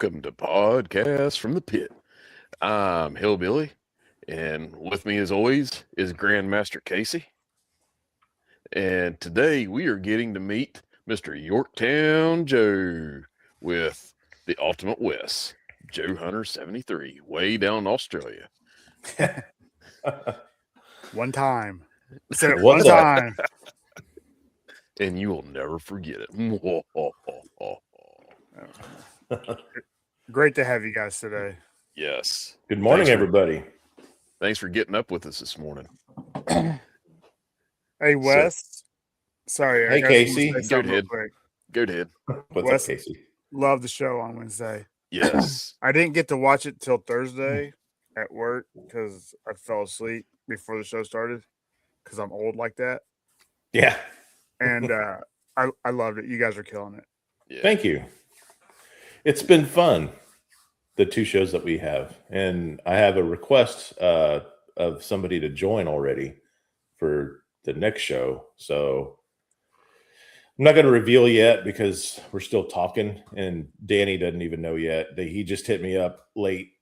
Welcome to Podcast from the Pit. I'm Hillbilly, and with me, as always, is Grandmaster Casey. And today we are getting to meet Mr. Yorktown Joe with the Ultimate West, Joe Hunter 73, way down in Australia. One time. Said it What's one up? time. And you will never forget it. Great to have you guys today. Yes. Good morning, everybody. Thanks for getting up with us this morning. Hey, Wes. Sorry. Hey, I Casey. Go Go ahead. quick. Go ahead. What's Wes- up, Casey? Love the show on Wednesday. Yes. I didn't get to watch it till Thursday at work because I fell asleep before the show started because I'm old like that. Yeah. And I loved it. You guys are killing it. Yeah. Thank you. It's been fun, the two shows that we have. And I have a request of somebody to join already for the next show. So I'm not going to reveal yet because we're still talking, and Danny doesn't even know yet. He just hit me up late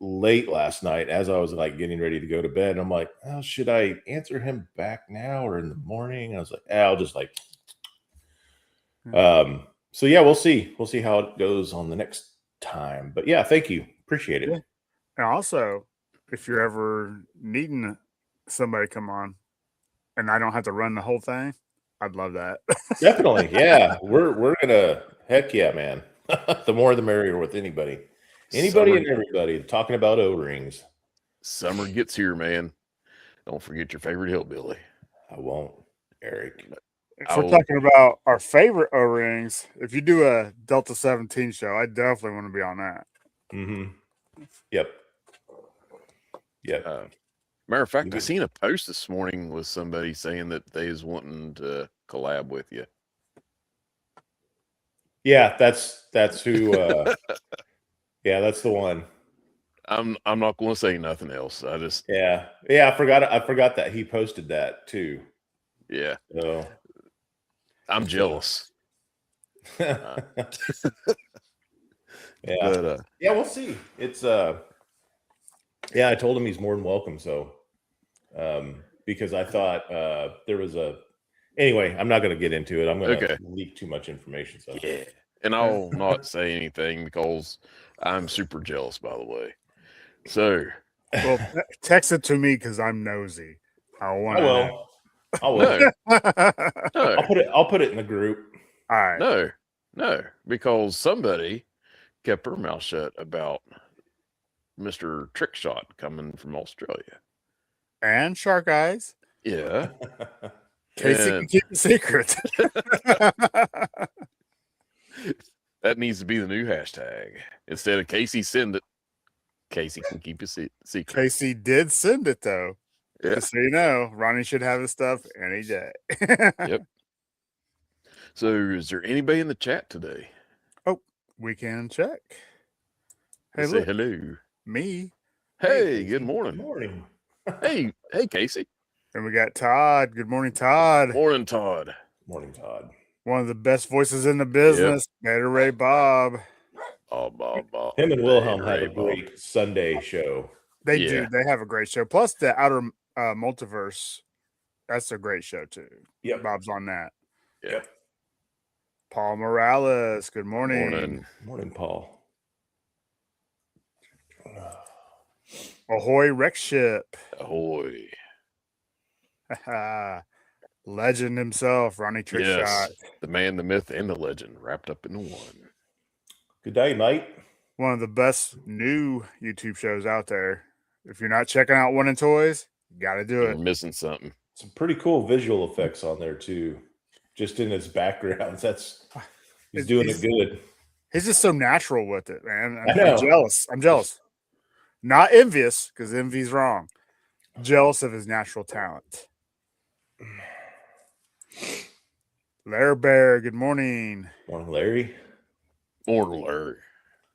last night as I was like getting ready to go to bed. And I'm like, oh, should I answer him back now or in the morning? And I was like, I'll just like, so yeah, we'll see. We'll see how it goes on the next time. But yeah, thank you. Appreciate it. Yeah. And also, if you're ever needing somebody to come on and I don't have to run the whole thing, I'd love that. Definitely. Yeah. We're gonna, heck yeah, man. The more the merrier with anybody. Anybody and everybody talking about O-rings. Summer gets here, man. Don't forget your favorite hillbilly. I won't, Eric. If we're talking about our favorite O-rings, if you do a Delta 17 show, I definitely want to be on that. Mm-hmm. Yep. Matter of fact, I seen a post this morning with somebody saying that they was wanting to collab with you. Yeah, that's who. Yeah, that's the one. I'm not going to say nothing else. I just yeah. I forgot that he posted that too. Yeah. So I'm jealous. Yeah. But, yeah, we'll see. It's yeah, I told him he's more than welcome. So because I thought there was anyway, I'm not going to get into it. I'm going to leak too much information. So yeah, and I'll not say anything because I'm super jealous, by the way. So, well, text it to me because I'm nosy. I will. No. I'll put it in the group. All right. No, because somebody kept her mouth shut about Mr. Trickshot coming from Australia and Shark Eyes. Yeah. Casey can keep a secret. That needs to be the new hashtag. Instead of Casey send it, Casey can keep a secret. Casey did send it, though. Yeah. Just so you know, Ronnie should have his stuff any day. Yep. So, is there anybody in the chat today? Oh, we can check. Hey, say hello. Me. Hey, good morning. Good morning. Hey, Casey. And we got Todd. Good morning, Todd. Morning, Todd. Morning, Todd. One of the best voices in the business. Better Ray Bob. Bob. Him and Wilhelm have a great Sunday show. They do. They have a great show. Plus, the Outer Multiverse. That's a great show, too. Yeah, Bob's on that. Yeah. Paul Morales. Good morning. Morning, Paul. Ahoy, Wreck Ship. Ahoy. Legend himself, Ronnie Trickshot. Yes, the man, the myth, and the legend wrapped up into one. Good day, mate. One of the best new YouTube shows out there. If you're not checking out One and Toys, you got to do it. You're missing something. Some pretty cool visual effects on there, too. Just in his backgrounds. He's doing it good. He's just so natural with it, man. I know. I'm jealous. Not envious, because envy's wrong. Jealous of his natural talent. Larry Bear, good morning. Morning, Larry. Morning, Larry.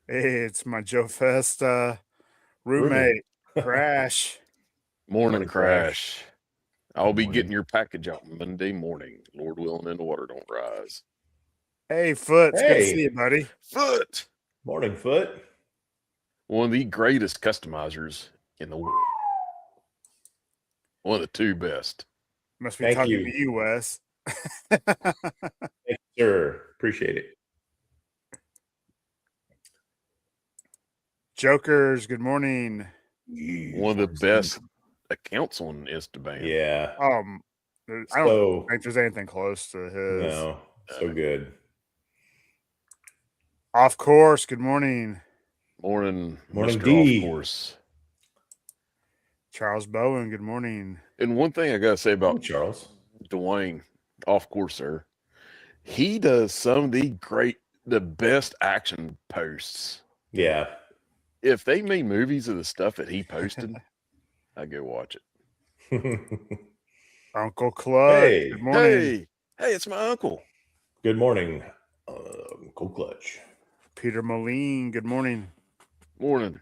Hey, it's my Joe Fest roommate, Crash. Morning, Crash. I'll be getting your package out Monday morning, Lord willing, and the water don't rise. Hey, Foot. It's good to see you, buddy. Foot. Morning, Foot. One of the greatest customizers in the world. One of the two best. Must be Thank talking you. to you, Wes. Thank you, sir. Appreciate it. Jokers, good morning. One of the best accounts on Instagram. Yeah. I don't think there's anything close to his. No, so good. Off course, good morning. Morning, Morning, Mr. D. Off Course. Charles Bowen, good morning. And one thing I gotta say about Charles. Dwayne, off course, sir, he does some of the best action posts. Yeah. If they made movies of the stuff that he posted, I'd go watch it. Uncle Clutch, Hey. good morning. Hey, it's my uncle. Good morning, Uncle Clutch. Peter Moline, good morning. Morning.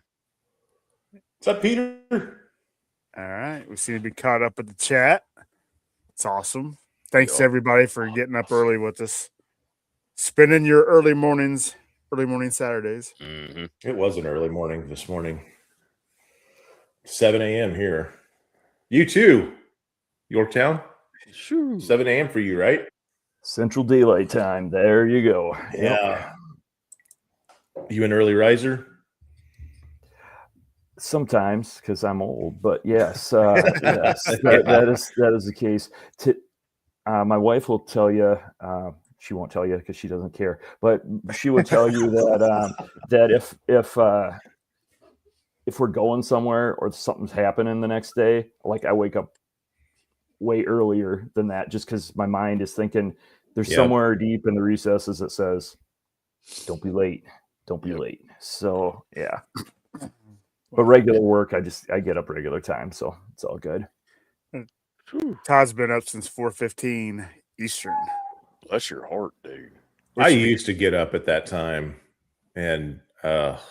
What's up, Peter? All right, we seem to be caught up with the chat. It's awesome. Thanks Yeah. everybody for getting up early with us, spending your early morning Saturdays. Mm-hmm. It was an early morning this morning. 7 a.m. here. You too, Yorktown? Shoo. 7 a.m. for you, right? Central Daylight Time. There you go. Yeah. You an early riser? Sometimes, because I'm old, but yes, yes, that is the case. My wife will tell you. She won't tell you because she doesn't care, but she will tell you that if we're going somewhere or something's happening the next day, like I wake up way earlier than that, just because my mind is thinking there's somewhere deep in the recesses that says, "Don't be late, don't be late." So yeah. But regular work, I get up regular time, so it's all good. Todd's been up since 4:15 Eastern. Bless your heart, dude. I used to get up at that time, and but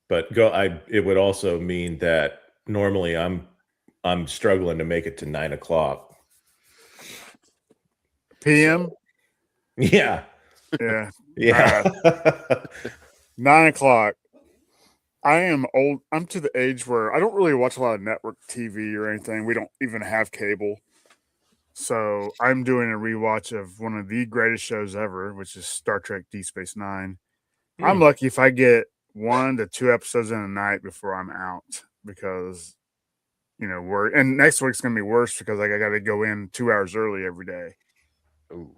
it would also mean that normally I'm struggling to make it to 9 o'clock PM. So, yeah. 9 o'clock. I am old. I'm to the age where I don't really watch a lot of network TV or anything. We don't even have cable. So I'm doing a rewatch of one of the greatest shows ever, which is Star Trek Deep Space Nine. I'm lucky if I get 1 to 2 episodes in a night before I'm out, because and next week's gonna be worse because I got to go in 2 hours early every day. Ooh.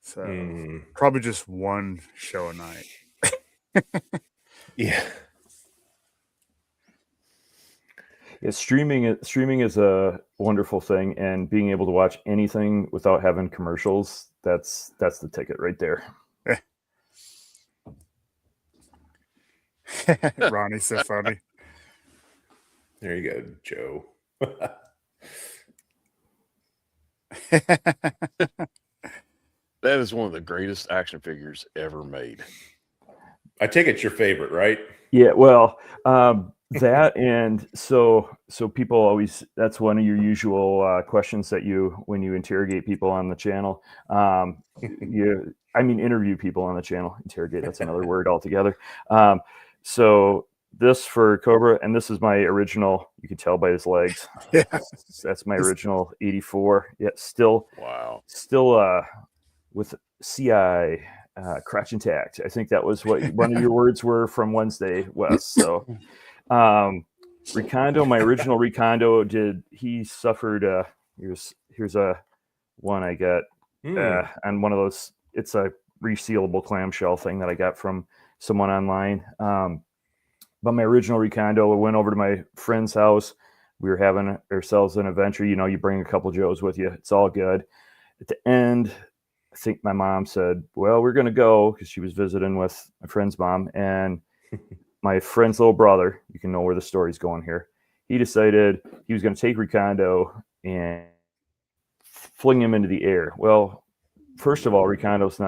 So probably just one show a night. Yeah. Yeah, streaming is a wonderful thing, and being able to watch anything without having commercials, that's the ticket right there. Ronnie's so funny. There you go, Joe. That is one of the greatest action figures ever made. I take it's your favorite, right? Yeah, well, that and so people always, that's one of your usual questions that when you interrogate people on the channel. Interview people on the channel. Interrogate, that's another word altogether. So this for Cobra, and this is my original. You can tell by his legs. Yeah, that's my original 84. Yeah, still with CI. Crotch intact. I think that was what one of your words were from Wednesday, Wes. So, Recondo, my original Recondo, he suffered. Here's a one I got on one of those. It's a resealable clamshell thing that I got from someone online. But my original Recondo, I went over to my friend's house. We were having ourselves an adventure. You bring a couple Joes with you. It's all good. At the end, I think my mom said, well, we're going to go, because she was visiting with my friend's mom, and my friend's little brother, you can know where the story's going here. He decided he was going to take Recondo and fling him into the air. Well, first of all, Recondo's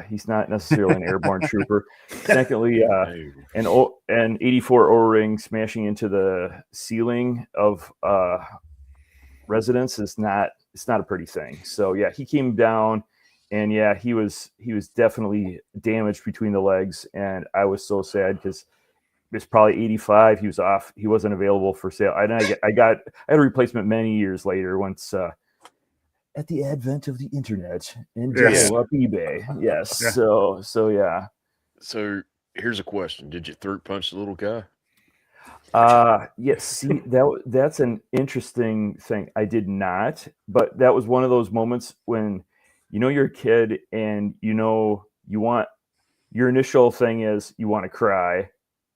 he's not necessarily an airborne trooper. Secondly, an 84 O-ring smashing into the ceiling of residence it's not a pretty thing. So yeah, he came down and yeah, he was definitely damaged between the legs, and I was so sad because it was probably 85. He was off. He wasn't available for sale. I had a replacement many years later once at the advent of the internet and dial up eBay. Yes. Yeah. So yeah. So here's a question: did you throat punch the little guy? Yeah, see, that's an interesting thing. I did not, but that was one of those moments when you're a kid and you want your initial thing is you want to cry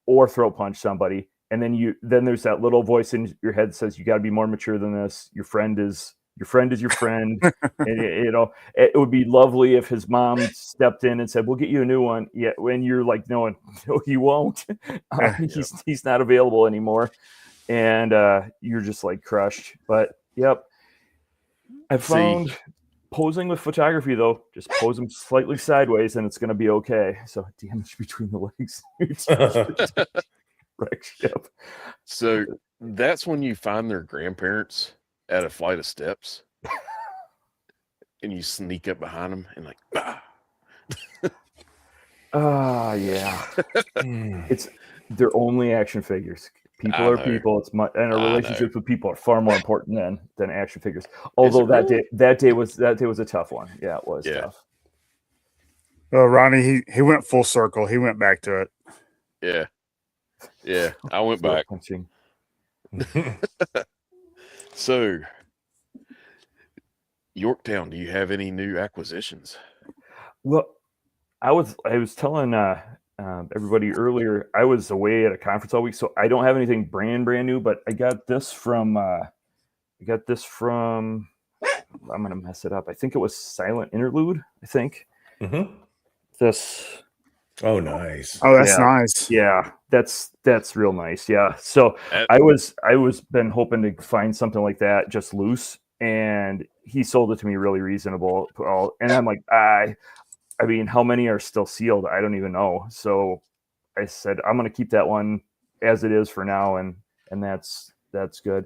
or throat punch somebody, and then there's that little voice in your head that says you got to be more mature than this. Your friend is your friend. And it would be lovely if his mom stepped in and said, "We'll get you a new one." Yeah, when you're like, no, he won't. He's not available anymore, and you're just like crushed. But yep, I found posing with photography though, just pose them slightly sideways, and it's going to be okay. So damage between the legs. Yep. So that's when you find their grandparents at a flight of steps, and you sneak up behind them and like, bah. Yeah. They're only action figures. People are people. And our relationships with people are far more important than action figures. Although that day was a tough one. Yeah, it was tough. Well, Ronnie, he went full circle. He went back to it. Yeah. I went back. So, Yorktown, do you have any new acquisitions? Well, I was telling everybody earlier, I was away at a conference all week, so I don't have anything brand new. But I got this from. I'm gonna mess it up. I think it was Silent Interlude. I think. Mm-hmm. This. Oh, nice. Oh, that's nice. Yeah, that's real nice. Yeah. So I was been hoping to find something like that just loose, and he sold it to me really reasonable. And I'm like, I mean, how many are still sealed? I don't even know. So I said, I'm going to keep that one as it is for now. And that's good.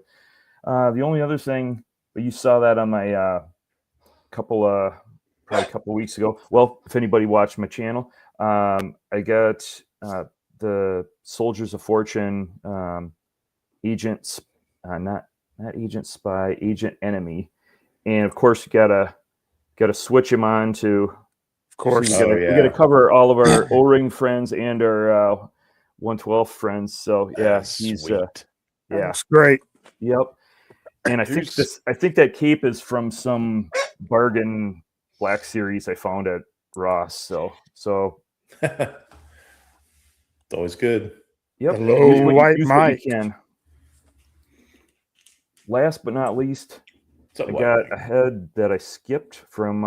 The only other thing, but you saw that on my probably a couple of weeks ago. Well, if anybody watched my channel, I got the Soldiers of Fortune agents, not agent spy, agent enemy. And of course you gotta switch them on to, of course. So we gotta cover all of our O-ring friends and our 112 friends. So yeah, he's that's great. Yep. And I think that cape is from some bargain Black Series I found at Ross. So it's always good. Yep. Hello, White Mike. Last but not least, I got a head that I skipped from.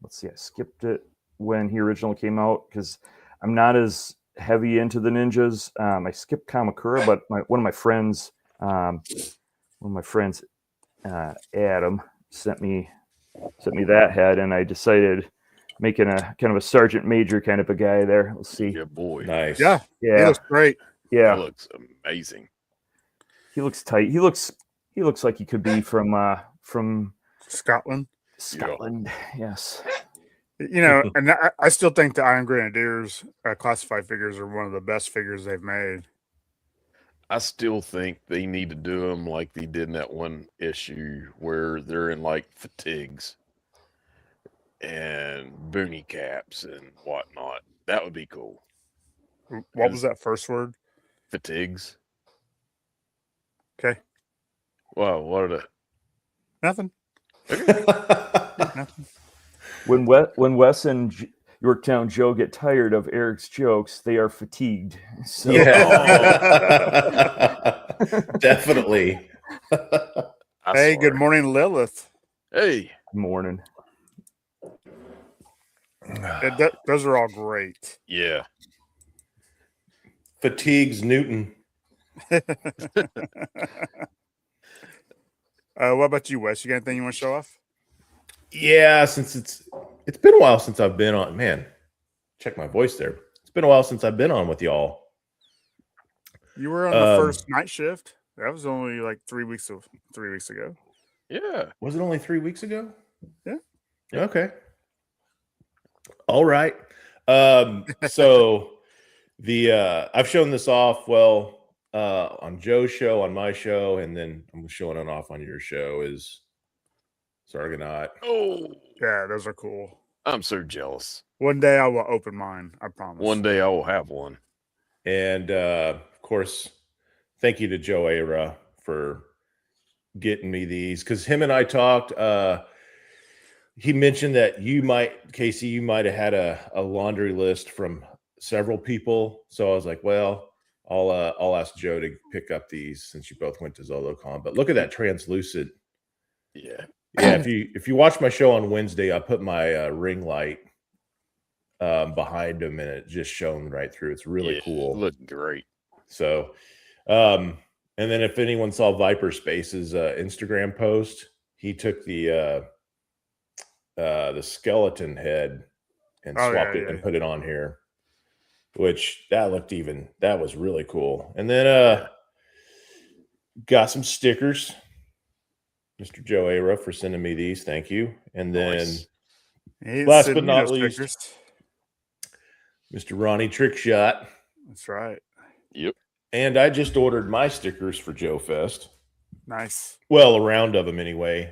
Let's see, I skipped it when he originally came out because I'm not as heavy into the ninjas. I skipped Kamakura, but one of my friends, Adam, sent me that head, and I decided making a kind of a sergeant major kind of a guy there. Let's see. Yeah, boy. Nice. Yeah. He looks great. Yeah. He looks amazing. He looks tight. He looks like he could be from Scotland. Yes. And I still think the Iron Grenadiers classified figures are one of the best figures they've made. I still think they need to do them like they did in that one issue where they're in like fatigues and boonie caps and whatnot. That would be cool. What was that first word? Fatigues. Okay. Wow, what are the... Nothing. Nothing. When Wes and Yorktown Joe get tired of Eric's jokes, they are fatigued. So. Yeah. Definitely. Hey, good morning, Lilith. Hey. Good morning. Those are all great. Yeah. Fatigues Newton. What about you, Wes? You got anything you want to show off? Yeah, since it's been a while since I've been on. Man, check my voice there. It's been a while since I've been on with y'all. You were on the first night shift. That was only like 3 weeks ago. Yeah. Was it only 3 weeks ago? Yeah. Okay. All right. So I've shown this off on Joe's show, on my show, and then I'm showing it off on your show is Sargonaut. Oh, Yeah, those are cool. I'm so jealous. One day I will open mine. I promise. One day I will have one. And of course, thank you to Joe Ara for getting me these, because him and I talked. He mentioned that Casey, you might have had a laundry list from several people. So I was like, well, I'll ask Joe to pick up these since you both went to ZoloCon. But look at that translucent. Yeah. Yeah. If you watch my show on Wednesday, I put my ring light behind him and it just shone right through. It's really cool. It looked great. So, and then if anyone saw Viper Space's Instagram post, he took the skeleton head and swapped it and put it on here, which that was really cool. And then got some stickers. Mr. Joe Ara for sending me these. Thank you. And then last but not least, Mr. Ronnie Trickshot. That's right. Yep. And I just ordered my stickers for Joe Fest. Nice. Well, a round of them anyway.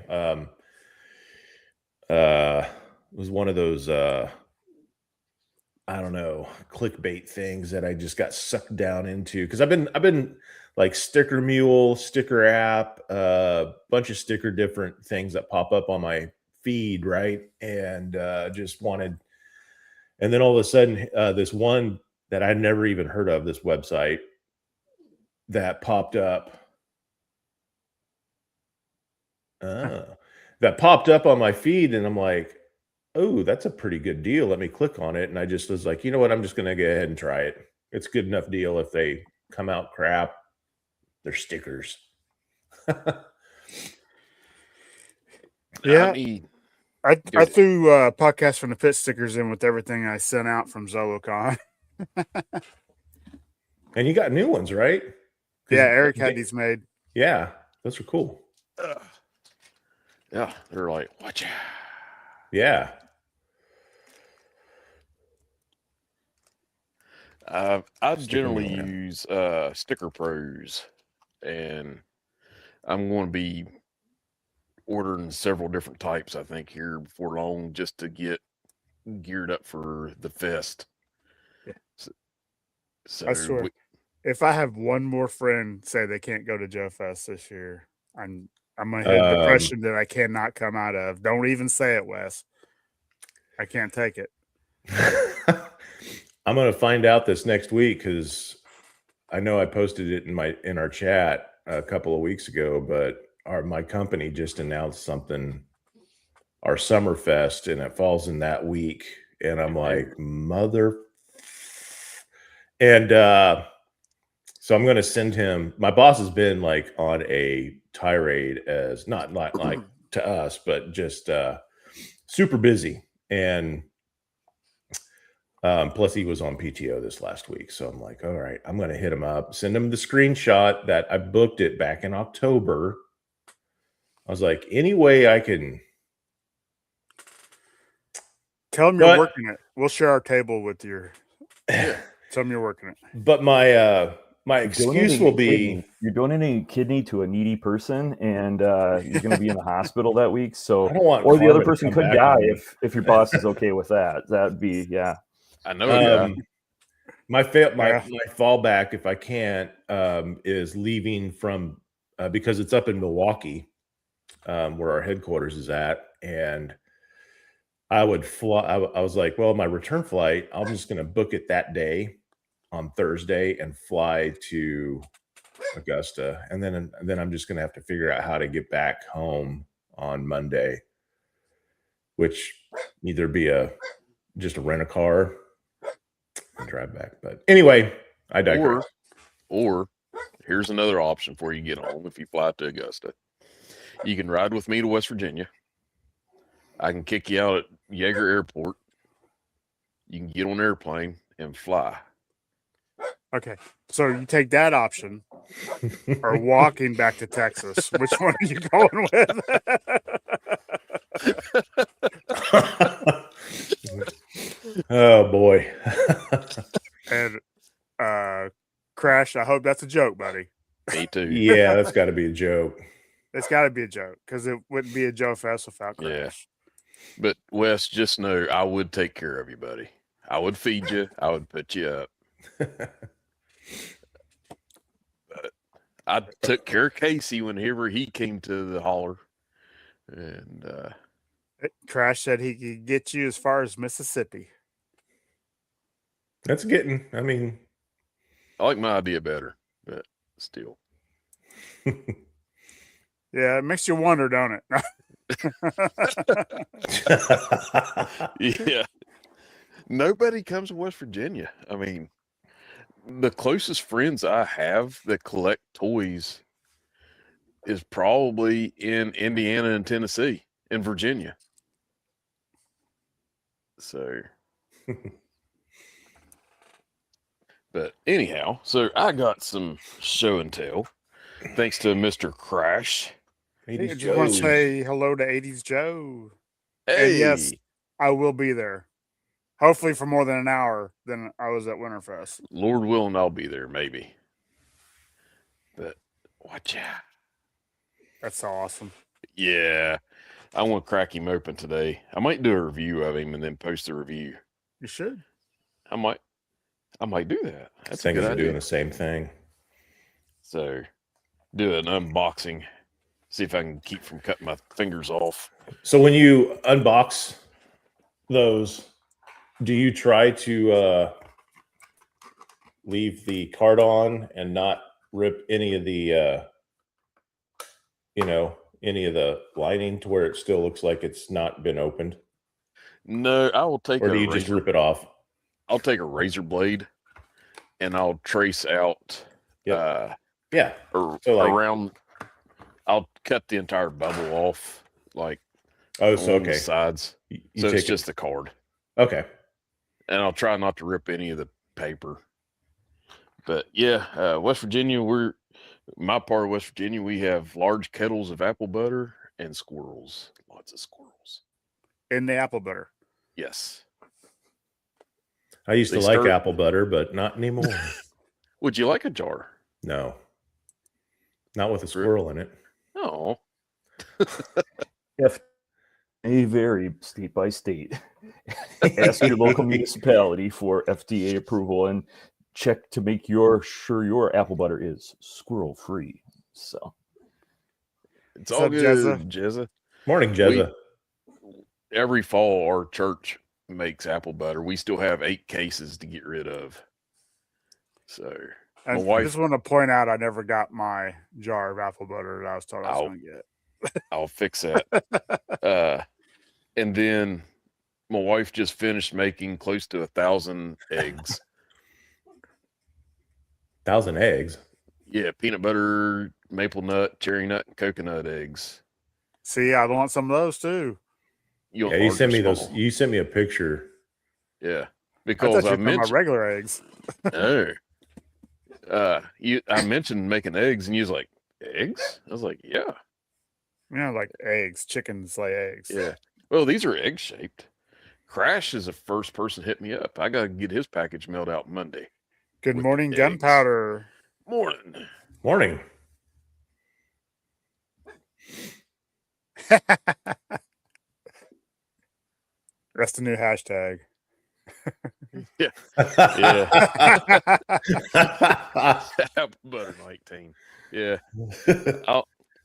It was one of those I don't know, clickbait things that I just got sucked down into, because I've been like Sticker Mule, Sticker App, bunch of sticker different things that pop up on my feed, right? And just wanted, and then all of a sudden this one that I'd never even heard of, this website that popped up. That popped up on my feed, and I'm like, oh, that's a pretty good deal. Let me click on it. And I just was like, you know what? I'm just going to go ahead and try it. It's a good enough deal. If they come out crap, they're stickers. Yeah. I threw Podcast from the Pit stickers in with everything I sent out from ZoloCon. And you got new ones, right? Yeah, Eric had these made. Yeah, those are cool. Yeah, they're like, watch out. Yeah. I generally use Sticker Pros, and I'm going to be ordering several different types, I think, here before long, just to get geared up for the fest. Yeah. So I swear, if I have one more friend say they can't go to Joe Fest this year, I'm gonna hit a depression that I cannot come out of. Don't even say it, Wes. I can't take it. I'm gonna find out this next week, because I know I posted it in our chat a couple of weeks ago, but my company just announced something, our Summer Fest, and it falls in that week. And I'm like, mother. And so I'm going to send him. My boss has been like on a tirade, as not like to us, but just super busy. And plus he was on PTO this last week. So I'm like, all right, I'm going to hit him up, send him the screenshot that I booked it back in October. I was like, any way I can. Tell him you're working it. We'll share our table with your. Tell him you're working it. But my excuse will be, you're donating a kidney to a needy person, and you're going to be in the hospital that week. So, I don't want, or the other person could die if your boss is okay with that. That'd be, yeah. I know. My fallback, if I can't, is leaving from because it's up in Milwaukee, where our headquarters is at, and I would fly. I was like, well, my return flight, I'm just going to book it that day on Thursday and fly to Augusta, and then I'm just going to have to figure out how to get back home on Monday, which either be just a rent a car and drive back. But anyway, I digress. Or here's another option for you to get home if you fly to Augusta. You can ride with me to West Virginia. I can kick you out at Yeager Airport. You can get on an airplane and fly. Okay, so you take that option, or walking back to Texas. Which one are you going with? Oh boy. And Crash, I hope that's a joke, buddy. Me too. Yeah, that's got to be a joke. It's got to be a joke because it wouldn't be a Joe Fest without Yeah. Crash. But Wes, just know I would take care of you, buddy. I would feed you. I would put you up. But I took care of Casey whenever he came to the holler. And Crash said he could get you as far as Mississippi. That's getting, I mean, I like my idea better, but still. Yeah, it makes you wonder, don't it? Yeah. Nobody comes to West Virginia. I mean, the closest friends I have that collect toys is probably in Indiana and Tennessee and Virginia. So, but anyhow, so I got some show and tell thanks to Mr. Crash. I just want to say hello to 80s Joe. Hey, And yes, I will be there. Hopefully for more than an hour than I was at Winterfest. Lord willing, I'll be there maybe. But watch out. That's awesome. Yeah, I want to crack him open today. I might do a review of him and then post the review. You should. I might do that. That's a Things good are idea. doing the same thing. So, do an unboxing. See if I can keep from cutting my fingers off. So when you unbox those, do you try to leave the card on and not rip any of the any of the lining to where it still looks like it's not been opened? No, I will take Or do you just rip it off? I'll take a razor blade and I'll trace out Yeah. or So, like- around. I'll cut the entire bubble off, like Oh, so on the okay. sides. You So take it's just the card. Okay. And I'll try not to rip any of the paper. But yeah, West Virginia, my part of West Virginia, we have large kettles of apple butter and squirrels. Lots of squirrels. In the apple butter. Yes. I used They to like stir- apple butter, but not anymore. Would you like a jar? No. Not with a squirrel in it. Oh. If may vary state by state. Ask your local municipality for FDA approval and check to make sure your apple butter is squirrel free. So It's What's all up, good, Jezza. Morning, Jezza. Every fall, our church makes apple butter. We still have 8 cases to get rid of. So, I wife- just want to point out I never got my jar of apple butter that I was told I was Ow. going to get. I'll fix that. And then my wife just finished making close to 1,000 eggs. 1,000 eggs. Yeah, peanut butter, maple nut, cherry nut, and coconut eggs. See, I want some of those too. You Yeah, you sent me those. You sent me a picture. Yeah, I because thought I you were talking about mentioned regular eggs. no. I mentioned making eggs, and you was like, eggs? I was like, yeah. You know, like eggs. Chickens lay eggs. Yeah. Well, these are egg shaped. Crash is the first person hit me up. I got to get his package mailed out Monday. Good with morning, eggs. gunpowder. Morning. Morning. That's the new hashtag. Yeah. Apple butter 19. Yeah.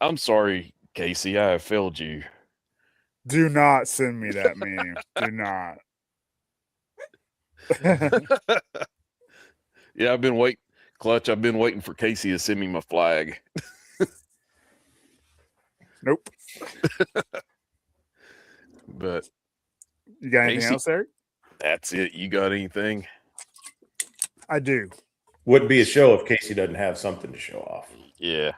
I'm sorry, Casey. I have failed you. Do not send me that meme. Do not. Yeah, I've been waiting. Clutch, I've been waiting for Casey to send me my flag. Nope. But You got anything Casey- else, Eric? that's it. You got anything? I do. Wouldn't be a show if Casey doesn't have something to show off. Yeah.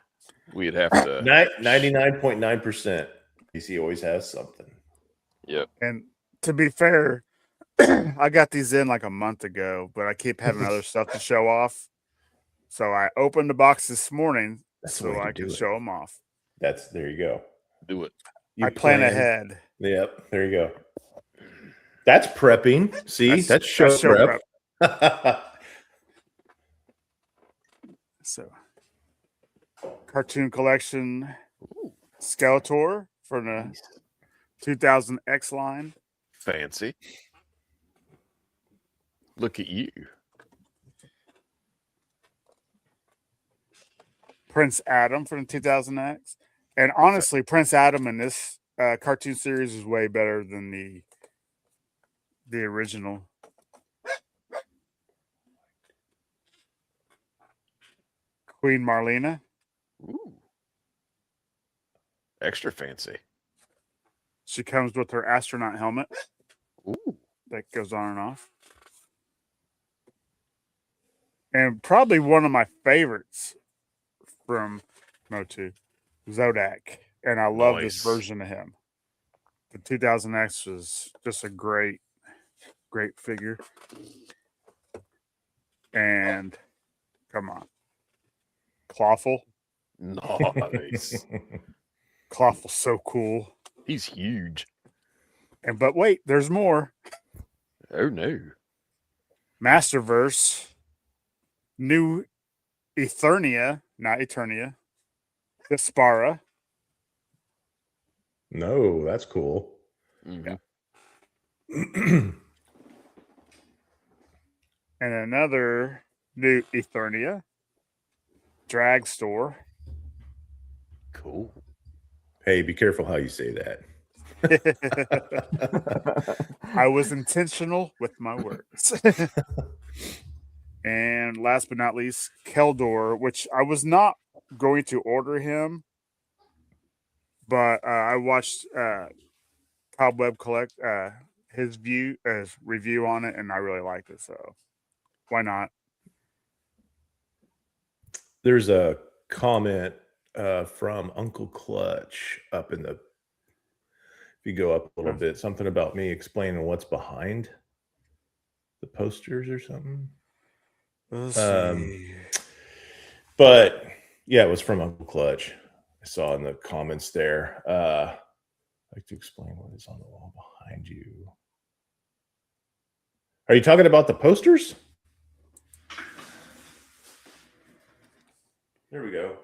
We'd have to. 99.9%. Casey always has something. Yep. And to be fair, I got these in like a month ago, but I keep having other stuff to show off. So I opened the box this morning That's the so way to I do can it. show them off. There you go. Do it. You I plan ahead. Yep, there you go. That's prepping. See, that's show prep. So, cartoon collection Ooh, Skeletor from the nice. 2000 X line. Fancy. Look at you. Prince Adam from the 2000 X. And honestly, Prince Adam in this cartoon series is way better than the original. Queen Marlena. Ooh. Extra fancy. She comes with her astronaut helmet Ooh. that goes on and off. And probably one of my favorites from Motu, Zodak. And I love this Nice. version of him. The 2000X was just a great figure. And come on. Clawful. Nice. Clawful's so cool. He's huge. But wait, there's more. Oh no. Masterverse. New Eternia, not Eternia. Despara. No, that's cool. Mm-hmm. And another new Eternia. Drag Store. Cool. Hey, be careful how you say that. I was intentional with my words. And last but not least, Keldor, which I was not going to order him, but I watched Cobweb collect his review on it, and I really liked it. So why not? There's a comment from Uncle Clutch up in the. If you go up a little bit, something about me explaining what's behind the posters or something. Let's see. But yeah, it was from Uncle Clutch. I saw in the comments there. I'd like to explain what is on the wall behind you. Are you talking about the posters? There we go.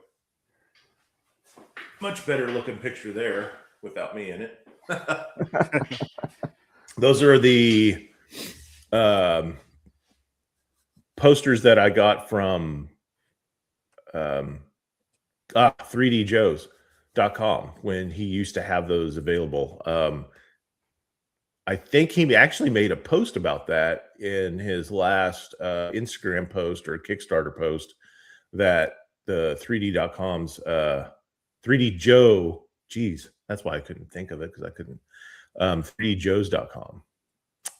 Much better looking picture there without me in it. Those are the posters that I got from 3djoes.com when he used to have those available. I think he actually made a post about that in his last Instagram post or Kickstarter post, that the 3D.com's 3D Joe, geez, that's why I couldn't think of it, because I couldn't. 3djoes.com.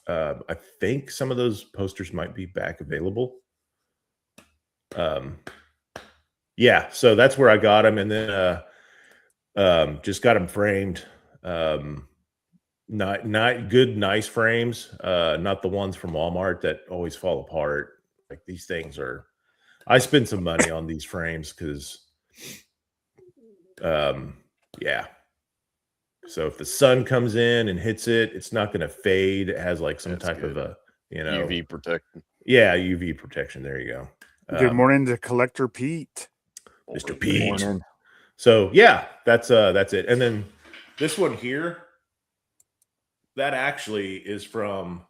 I think some of those posters might be back available. Yeah, so that's where I got them, and then just got them framed. Not good, nice frames. Not the ones from Walmart that always fall apart. Like, these things are. I spend some money on these frames because, yeah. So if the sun comes in and hits it, it's not going to fade. It has like some That's type good. of a, UV protection. Yeah, UV protection. There you go. Good morning to Collector Pete. Mr. Good Pete. morning. So yeah, that's it. And then this one here, that actually is from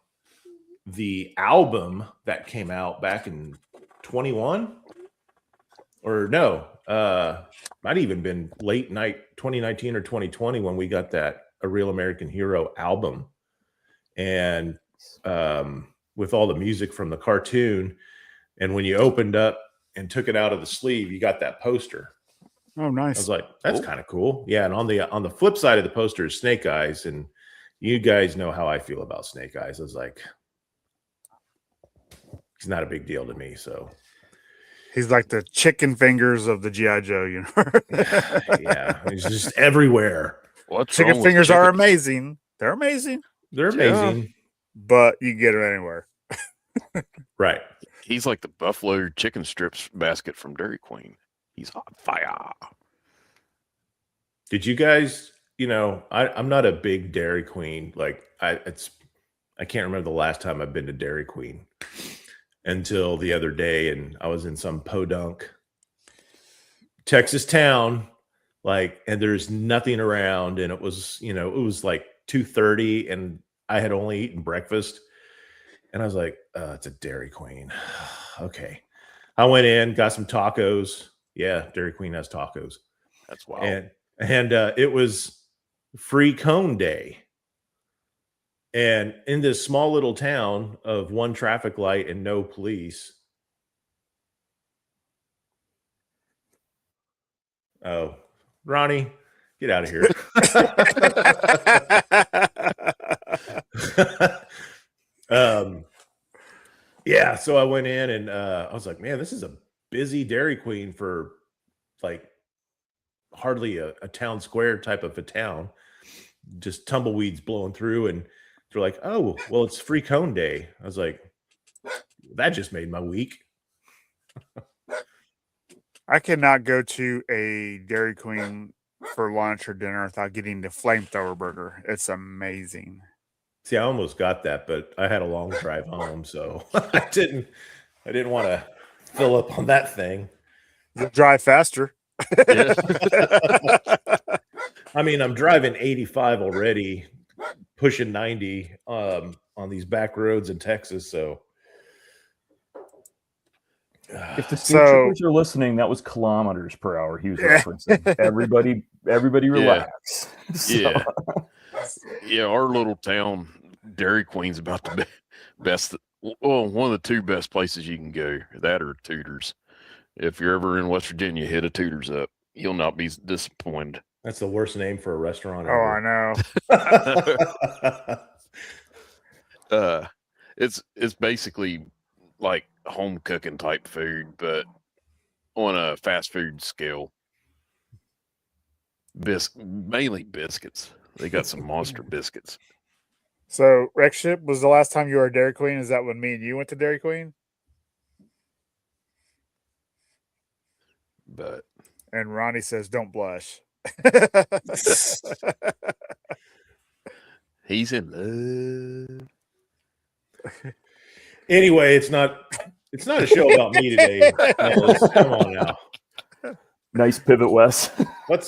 the album that came out back in 21, or no, might even been late night 2019 or 2020 when we got that A Real American Hero album, and with all the music from the cartoon. And when you opened up and took it out of the sleeve, you got that poster. Oh, nice. I was like, that's kind of cool. Yeah. And on the flip side of the poster is Snake Eyes. And you guys know how I feel about Snake Eyes. I was like, it's not a big deal to me. So he's like the chicken fingers of the G.I. Joe universe. Yeah. He's just everywhere. What's chicken wrong with fingers chicken? are amazing. They're amazing. They're amazing. Yeah. But you can get it anywhere. Right. He's like the buffalo chicken strips basket from Dairy Queen. He's hot fire. Did you guys, I'm not a big Dairy Queen. Like, I I can't remember the last time I've been to Dairy Queen until the other day, and I was in some podunk Texas town, like, and there's nothing around, and it was like 2:30, and I had only eaten breakfast, and I was like, it's a Dairy Queen. Okay. I went in, got some tacos. Yeah, Dairy Queen has tacos. That's wild. And it was free cone day. And in this small little town of one traffic light and no police. Oh, Ronnie, get out of here. Yeah, so I went in and I was like, man, this is a busy Dairy Queen for like hardly a town square type of a town. Just tumbleweeds blowing through, and they're like, oh, well, it's free cone day. I was like, that just made my week. I cannot go to a Dairy Queen for lunch or dinner without getting the flamethrower burger. It's amazing. See, I almost got that, but I had a long drive home, so I didn't want to fill up on that thing. You'll drive faster. Yeah. I mean, I'm driving 85 already, pushing 90 on these back roads in Texas. So, If the state troopers are listening, that was kilometers per hour he was referencing. Everybody relax. Yeah. Yeah, our little town Dairy Queen's about the best. Well, one of the two best places you can go. That or Tudor's. If you're ever in West Virginia, hit a Tudor's up. You'll not be disappointed. That's the worst name for a restaurant Oh, ever. I know. It's basically like home cooking type food, but on a fast food scale. Mainly biscuits. They got some monster biscuits. So, Rexship, was the last time you were at Dairy Queen? Is that when me and you went to Dairy Queen? But and Ronnie says, "Don't blush." He's in love. Anyway, it's not a show about me today. Come on now. Nice pivot, Wes. Let's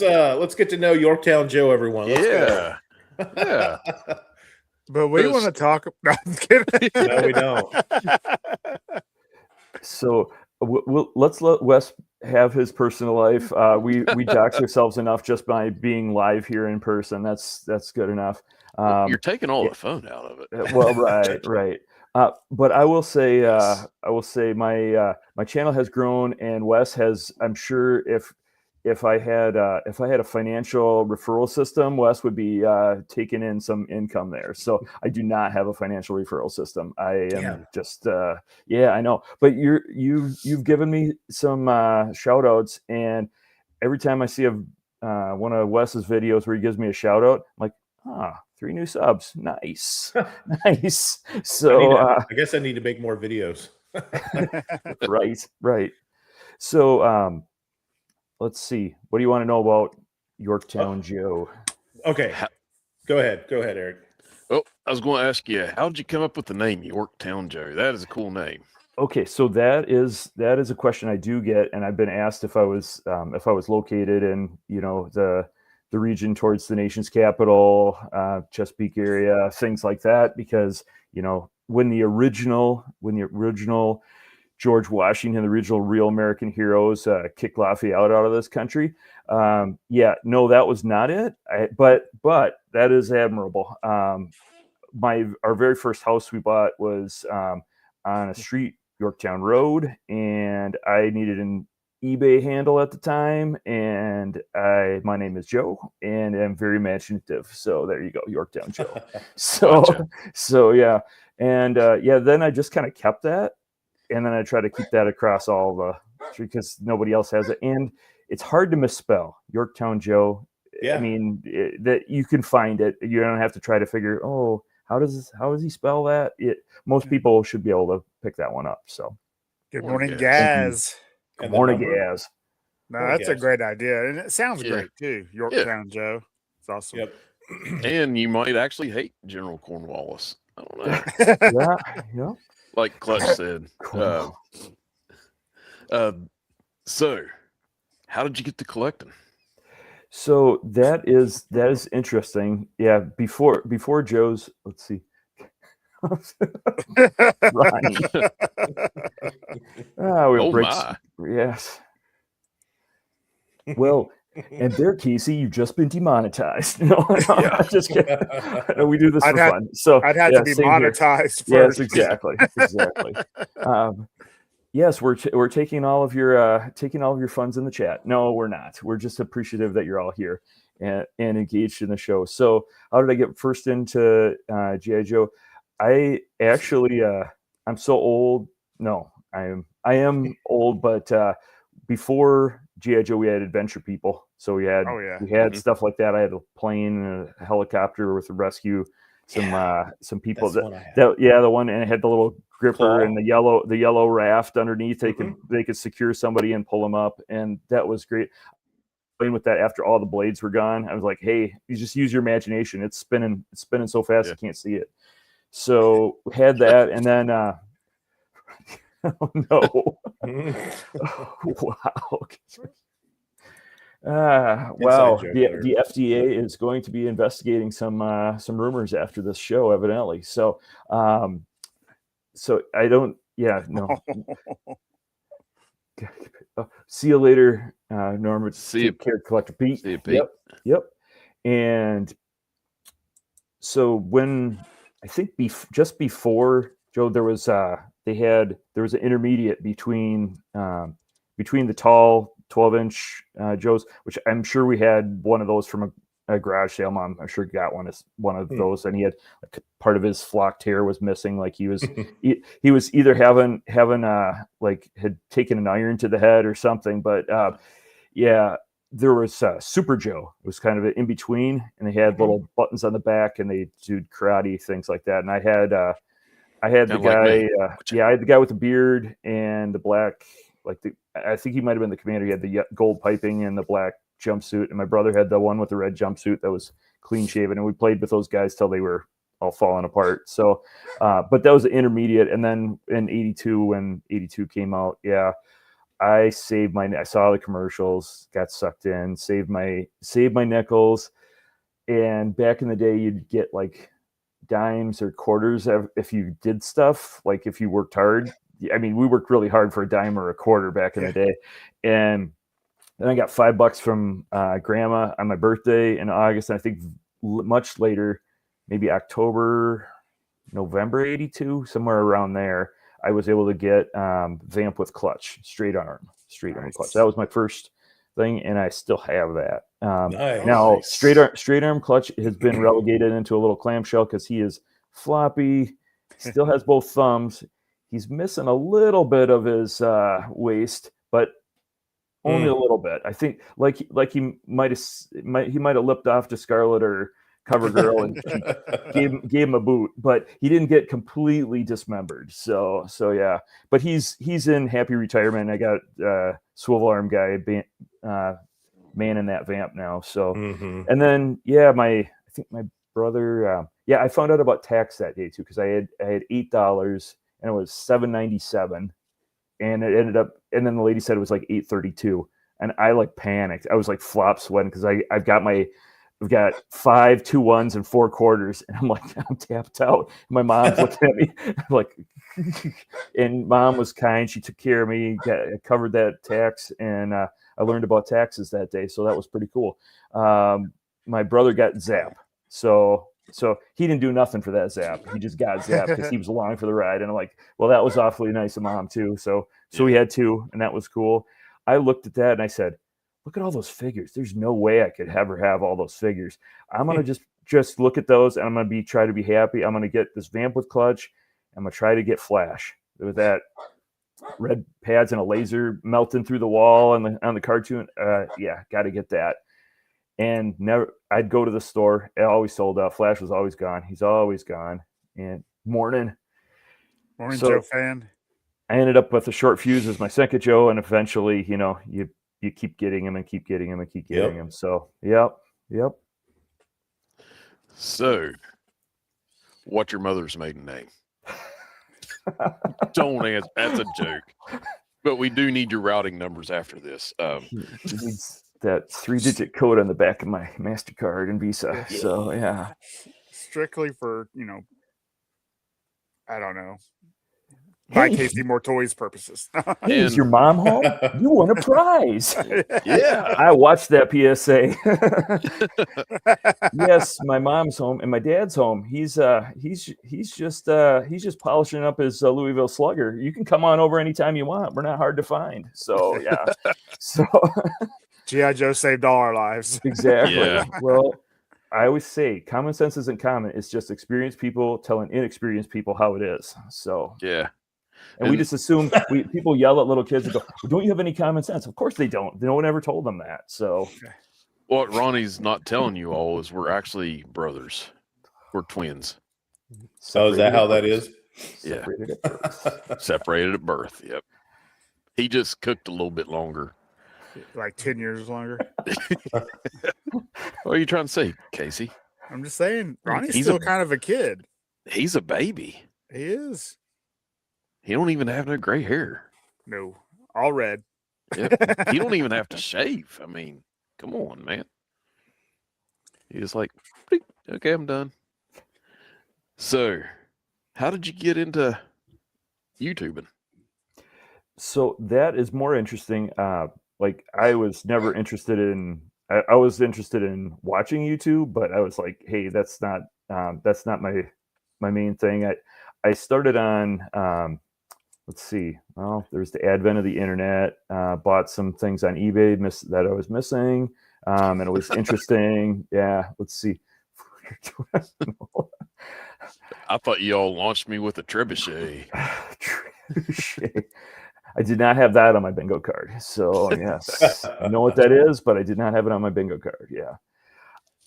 get to know Yorktown Joe, everyone. Let's go. Yeah. But we want to talk. No, I'm kidding. No, we don't. So let's let Wes have his personal life. We dox ourselves enough just by being live here in person. That's good enough. You're taking all the fun out of it. Well, right. But I will say my channel has grown, and Wes has. I'm sure if I had a financial referral system, Wes would be taking in some income there. So I do not have a financial referral system. I am just I know. But you've given me some shout outs, and every time I see one of Wes's videos where he gives me a shout out, I'm like, 3 new subs. Nice. Nice. So I guess I need to make more videos. Right. So let's see. What do you want to know about Yorktown Joe? Okay. Go ahead, Eric. Oh, I was going to ask you, how did you come up with the name Yorktown Joe? That is a cool name. Okay, so that is a question I do get, and I've been asked if I was located in the region towards the nation's capital, Chesapeake area, things like that, because when the original George Washington, the original real American heroes, kicked Lafayette out of this country. No, that was not it. But that is admirable. Our very first house we bought was on a street, Yorktown Road, and I needed an eBay handle at the time, and my name is Joe, and I'm very imaginative. So there you go, Yorktown Joe. Gotcha. Then I just kind of kept that. And then I try to keep that across all because nobody else has it. And it's hard to misspell Yorktown Joe. Yeah. I mean, that you can find it. You don't have to try to figure, how does he spell that? Most people should be able to pick that one up. So good morning, Gaz. Good morning, Gaz. No, that's a great idea. And it sounds great too. Yorktown Joe. It's awesome. Yep. And you might actually hate General Cornwallis. I don't know. Yeah. Like Clutch said. Cool. So, how did you get to collecting? So that is interesting. Yeah, before Joe's, let's see. Ronnie. We Oh breaks. my! Yes. Well, and there, Casey, you've just been demonetized. No, Yeah. I'm just kidding. No, we do this I'd for have- fun. So I'd have yeah, to be same here. monetized Yes, first. exactly. Yes, we're taking all of your funds in the chat. No, we're not. We're just appreciative that you're all here and engaged in the show. So, how did I get first into GI Joe? I actually I'm so old. No, I am old, but before GI Joe, we had Adventure People. So we had Mhm. stuff like that. I had a plane, and a helicopter with a rescue. Some people That's one I have. the one, and it had the little gripper Claw. and the yellow raft underneath. They could secure somebody and pull them up, and that was great. Playing with that after all the blades were gone, I was like, hey, you just use your imagination. It's spinning so fast you can't see it. So we had that, and then oh no. Wow. Wow. The FDA is going to be investigating some rumors after this show, evidently. So, so I don't. Yeah, no. See you later, Norma. See you, Take care, Collector Pete. See you, Pete. Yep. And so when I think just before Joe, there was an intermediate between the tall 12-inch Joes, which I'm sure we had one of those from a garage sale. Mom, I'm sure got one of those, and he had like part of his flocked hair was missing. Like he was he was either having like had taken an iron to the head or something. But yeah, there was Super Joe. It was kind of in between, and they had little buttons on the back, and they did karate things like that. And I had the guy, I had the guy with the beard and the black, I think he might have been the commander. He had the gold piping and the black jumpsuit, and my brother had the one with the red jumpsuit that was clean shaven. And we played with those guys till they were all falling apart. So, but that was the intermediate. And then in '82, when '82 came out, I saw the commercials, got sucked in, saved my nickels. And back in the day, you'd get like dimes or quarters if you did stuff, like if you worked hard. I mean, we worked really hard for a dime or a quarter back in the day. And then I got $5 from grandma on my birthday in August. And I think much later, maybe November '82, somewhere around there, I was able to get Vamp with clutch, straight arm clutch. That was my first thing, and I still have that. Now, straight arm clutch has been relegated into a little clamshell because he is floppy. Still has both thumbs. He's missing a little bit of his waist, but only a little bit. I think like he might have lipped off to Scarlet or CoverGirl and she gave him a boot, but he didn't get completely dismembered. So yeah, but he's in happy retirement. I got swivel arm guy man in that Vamp now. So and then I think my brother I found out about tax that day too, because I had $8 and it was $7.97, and it ended up, and then the lady said it was like $8.32, and I like panicked. I was like flop sweating because I've got 5 2-1s and 4 quarters, and I'm like, I'm tapped out. And my mom's looking at me like, and Mom was kind. She took care of me, covered that tax, and I learned about taxes that day, so that was pretty cool. My brother got Zap, so he didn't do nothing for that Zap. He just got Zap because he was along for the ride, and I'm like, well, that was awfully nice of Mom too. So we had 2, and that was cool. I looked at that and I said, look at all those figures. There's no way I could ever have all those figures. I'm gonna just look at those, and I'm gonna try to be happy. I'm gonna get this Vamp with clutch. I'm gonna try to get Flash with that red pads and a laser melting through the wall on the cartoon. Got to get that. And I'd go to the store. It always sold out. Flash was always gone. He's always gone. And morning Joe fan. I ended up with a short fuse as my second Joe, and eventually, you keep getting him and keep getting him and keep getting him. So, yep. So, What's your mother's maiden name? Don't answer. That's a joke. But we do need your routing numbers after this. He needs that 3-digit code on the back of my MasterCard and Visa. Yeah. So yeah. Strictly for, I don't know. Buy Hey, Casey more toys purposes. hey, is And- your mom home? You won a prize. Yeah. I watched that PSA. Yes, my mom's home and my dad's home. He's just polishing up his Louisville Slugger. You can come on over anytime you want. We're not hard to find. So yeah. So G.I. Joe saved all our lives. exactly. Yeah. Well, I always say common sense isn't common. It's just experienced people telling inexperienced people how it is. So Yeah. and we And- just assume people yell at little kids and go, well, don't you have any common sense? Of course they don't. No one ever told them that. So What Ronnie's not telling you all is we're actually brothers. We're twins. So is that how that is? Yeah. Separated at birth. Separated at birth. Yep. He just cooked a little bit longer. Like 10 years longer. What are you trying to say, Casey? I'm just saying, Ronnie's He's still a- kind of a kid. He's a baby. He is. He don't even have no gray hair. No, all red. Yep. He don't even have to shave. I mean, come on, man. He's like, "Bleep. Okay, I'm done." So, how did you get into YouTubing? So that is more interesting. Like I was never interested in. I was interested in watching YouTube, but I was like, hey, that's not my main thing. I started on. Let's see. Well, there's the advent of the internet. Bought some things on eBay that I was missing, and it was interesting. Yeah. Let's see. I thought you all launched me with a trebuchet. Trebuchet. I did not have that on my bingo card. So yes, I know what that is, but I did not have it on my bingo card. Yeah.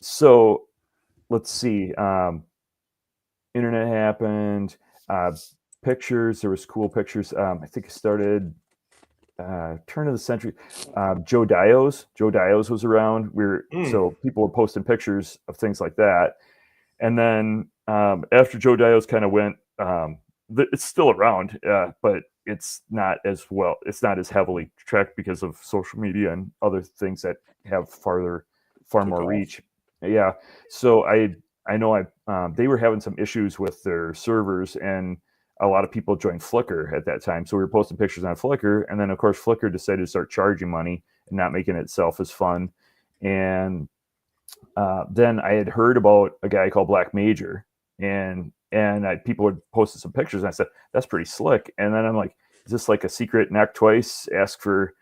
So let's see. Internet happened. Pictures. There was cool pictures. I think it started turn of the century. Joe Dios. Joe Dios was around. So people were posting pictures of things like that. And then after Joe Dios kind of went, it's still around, but it's not as well. It's not as heavily tracked because of social media and other things that have far more reach. Yeah. So I know they were having some issues with their servers, and a lot of people joined Flickr at that time. So we were posting pictures on Flickr, and then of course Flickr decided to start charging money and not making itself as fun. And then I had heard about a guy called Black Major, and people had posted some pictures, and I said, that's pretty slick. And then I'm like, is this like a secret knock twice, ask for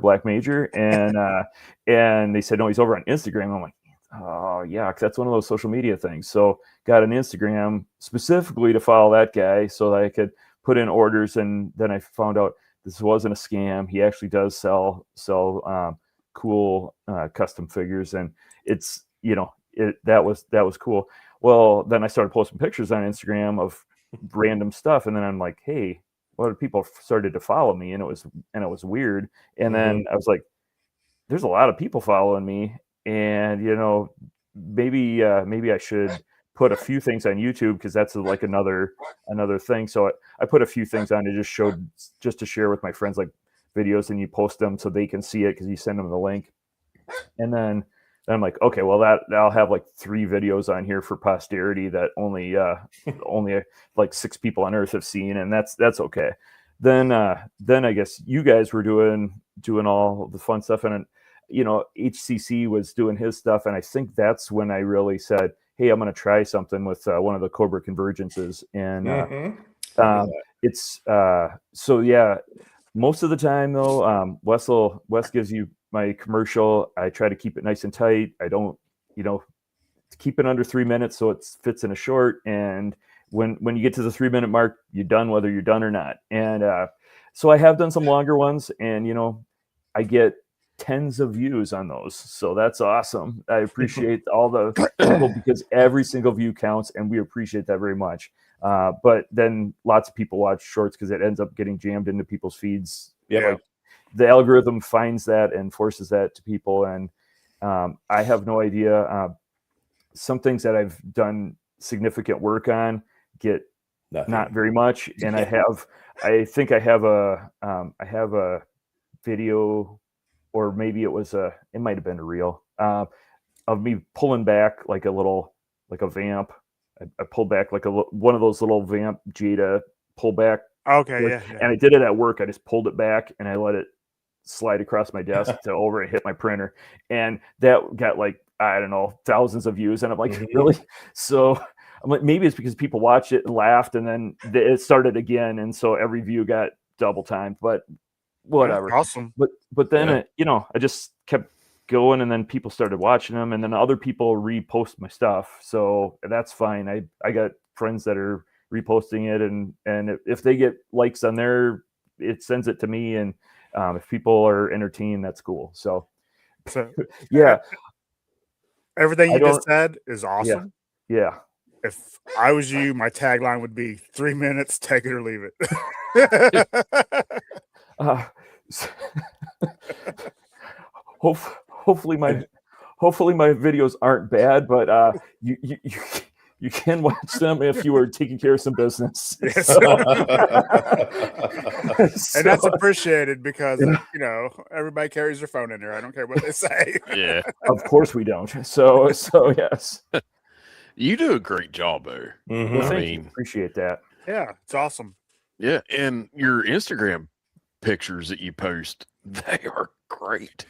Black Major? And they said, no, he's over on Instagram. I'm like, oh yeah, 'cause that's one of those social media things. So got an Instagram specifically to follow that guy so that I could put in orders. And then I found out this wasn't a scam. He actually does sell cool custom figures, and it's, that was cool. Well, then I started posting pictures on Instagram of random stuff, and then I'm like, hey, a lot of people started to follow me, and it was weird. And then I was like, there's a lot of people following me, and maybe I should put a few things on YouTube, because that's like another thing. So I put a few things on just to share with my friends, like videos, and you post them so they can see it because you send them the link. And then I'm like, okay, well I'll have like 3 videos on here for posterity that only like 6 people on Earth have seen, and that's okay. Then I guess you guys were doing all the fun stuff, and HCC was doing his stuff, and I think that's when I really said, hey, I'm going to try something with one of the Cobra convergences. And it's so yeah, most of the time though, Wes gives you my commercial. I try to keep it nice and tight. I don't keep it under 3 minutes so it fits in a short, and when you get to the 3 minute mark, you're done whether you're done or not. And so I have done some longer ones, and I get tens of views on those, so that's awesome. I appreciate all the people, because every single view counts, and we appreciate that very much. But then lots of people watch shorts because it ends up getting jammed into people's feeds. Like, the algorithm finds that and forces that to people, and I have no idea. Some things that I've done significant work on get Nothing. not very much. And I think I have a video, or maybe it might have been a reel of me pulling back like a vamp. I pulled back like one of those little vamp Jada pull back. Okay, yeah. And I did it at work. I just pulled it back and I let it slide across my desk to over and hit my printer. And that got like, I don't know, thousands of views. And I'm like, really? So I'm like, maybe it's because people watched it and laughed, and then it started again. And so every view got double timed, but whatever. That's awesome. But then, I just kept going, and then people started watching them, and then other people repost my stuff. So that's fine. I got friends that are reposting it, and if they get likes on there, it sends it to me. And if people are entertained, that's cool. So yeah, everything you just said is awesome. Yeah. If I was you, my tagline would be 3 minutes, take it or leave it. Hopefully my videos aren't bad, but you can watch them if you are taking care of some business. Yes. So, and that's appreciated because everybody carries their phone in there. I don't care what they say. Yeah, of course we don't. So yes. You do a great job there. Well, thank you. Appreciate that. Yeah, it's awesome. Yeah, and your Instagram pictures that you post, they are great.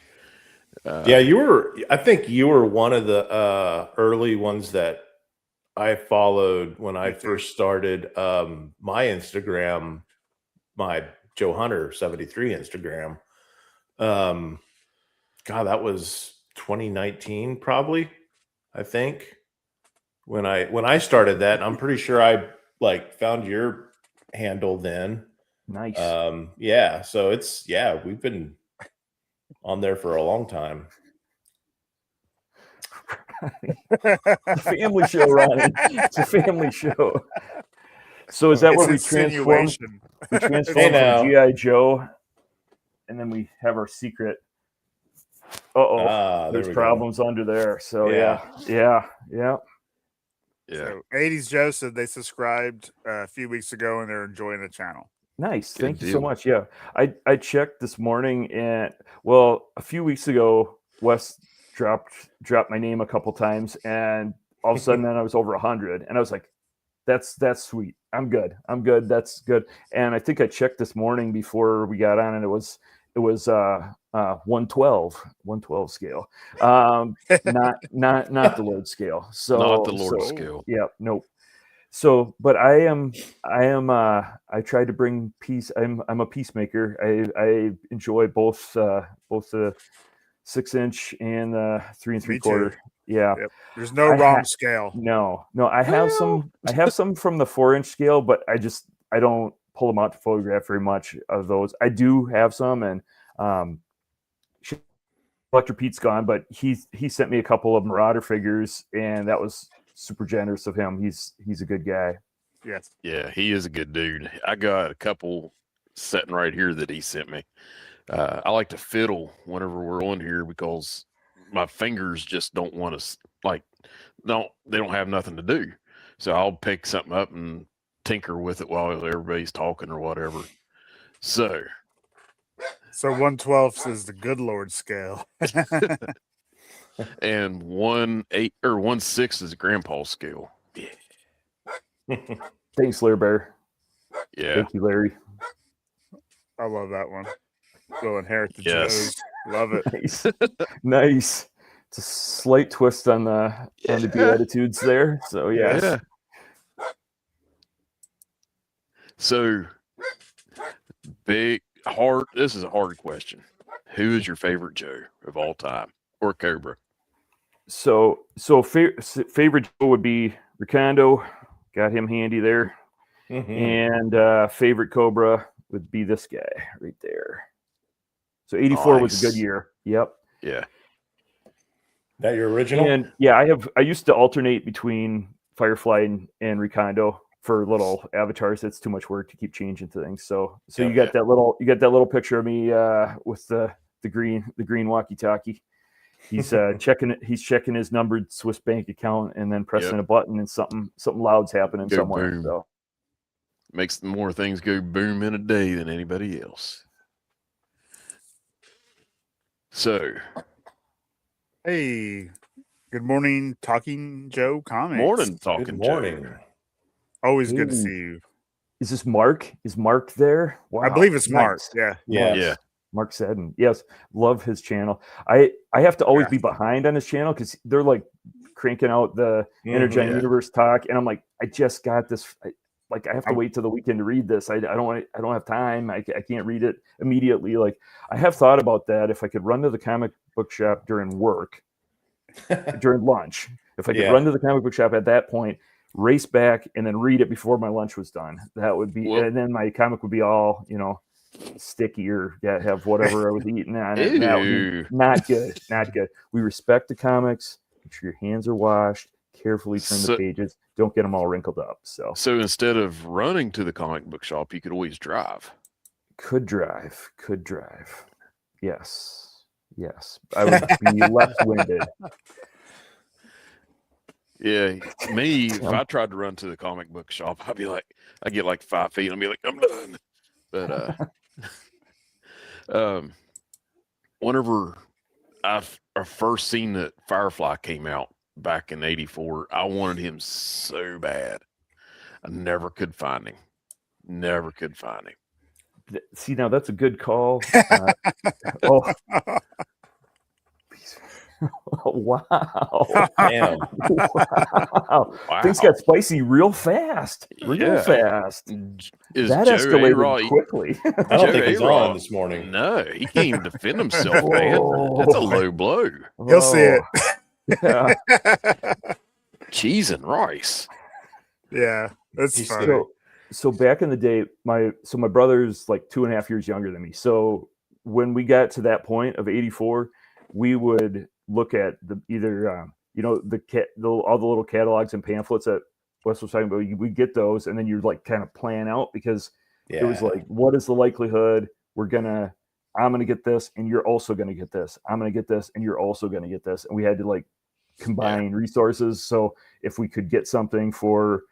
I think you were one of the early ones that I followed when I first started my Instagram, my Joe Hunter 73 Instagram. God, that was 2019 probably, I think. When I started that, I'm pretty sure I found your handle then. Nice. So we've been on there for a long time. Family show, Ronnie. It's a family show. So is that what we transformed? We transformed from G.I. Joe, and then we have our secret. There's problems under there. So yeah. So 80s Joe said they subscribed a few weeks ago and they're enjoying the channel. Nice. Thank you so much. Yeah. I checked this morning, and a few weeks ago, Wes dropped my name a couple times, and all of a sudden then I was over 100, and I was like, that's sweet. I'm good. That's good. And I think I checked this morning before we got on, and it was 112 scale. Not the Lord scale. So not the Lord scale. Yeah, nope. So, but I I tried to bring peace. I'm a peacemaker. I enjoy both the 6-inch and the 3 3/4. Yeah. Yep. There's no wrong scale. No. I have some from the 4-inch scale, but I don't pull them out to photograph very much of those. I do have some, and Electric Pete's gone, but he sent me a couple of Marauder figures, and that was super generous of him. He's a good guy. Yes. Yeah, he is a good dude. I got a couple sitting right here that he sent me. I like to fiddle whenever we're on here because my fingers just don't want to they don't have nothing to do. So I'll pick something up and tinker with it while everybody's talking or whatever. So 112 is the good Lord scale. And 1/8 or 1/6 is grandpa's scale. Yeah. Thanks, Larry Bear. Yeah. Thank you, Larry. I love that one. We'll inherit the Yes. Joes. Love it. Nice. It's a slight twist on the Beatitudes there. So yeah. So this is a hard question. Who is your favorite Joe of all time, or Cobra? So favorite Joe would be Ricondo. Got him handy there. And favorite Cobra would be this guy right there. So 84 was a good year. Yep. Yeah. That your original? And yeah, I used to alternate between Firefly and Ricondo for little avatars. It's too much work to keep changing things. So you got that little picture of me with the green walkie-talkie. He's checking his numbered Swiss bank account and then pressing Yep. a button and something loud's happening Go somewhere. boom. So Makes more things go boom in a day than anybody else. So, Hey, good morning, Talking Joe Comics. morning, talking Good morning. Joe. Always good to Hey. see you. is this Mark? Is Mark there? Wow, I believe it's Mark. nice. Yeah. Yeah. Yeah. Mark Seddon. Yes, love his channel. I have to always Yeah. be behind on his channel because they're like cranking out the Energen Yeah. Universe talk, and I'm like, I just got this. I have to I'm- wait till the weekend to read this. I don't have time. I can't read it immediately. Like I have thought about that. If I could run to the comic book shop during work, during lunch, if I could Yeah. run to the comic book shop at that point, race back, and then read it before my lunch was done, that would be. Well- and then my comic would be all sticky or have whatever I was eating on it. And that would be Ew. not good. Not good. We respect the comics. Make sure your hands are washed. Carefully turn the So- pages. Don't get them all wrinkled up. So So instead of running to the comic book shop, you could always drive. could drive. Yes. I would be left-winded. Yeah, me, if I tried to run to the comic book shop, I'd be like, I get like 5 feet, and I'd be like, I'm done. But whenever I first seen that Firefly came out back in '84, I wanted him so bad. I never could find him. See, now that's a good call. Oh, wow. Damn. Wow. Wow. Things got spicy real fast. Yeah. Fast. Is That Joe escalated A-Rod- quickly. I don't Joe think he's A-Rod- on this morning. No, he can't even defend himself, man. That's a low blow. He'll see it. Yeah. Cheese and rice. Yeah. That's He's funny. So back in the day, my brother's like 2.5 years younger than me. So when we got to that point of '84, we would look at all the little catalogs and pamphlets that Wes was talking about. We get those, and then you're like kind of plan out because it was like, what is the likelihood I'm gonna get this, and you're also gonna get this. I'm gonna get this, and you're also gonna get this. And we had to like combine resources. So if we could get something for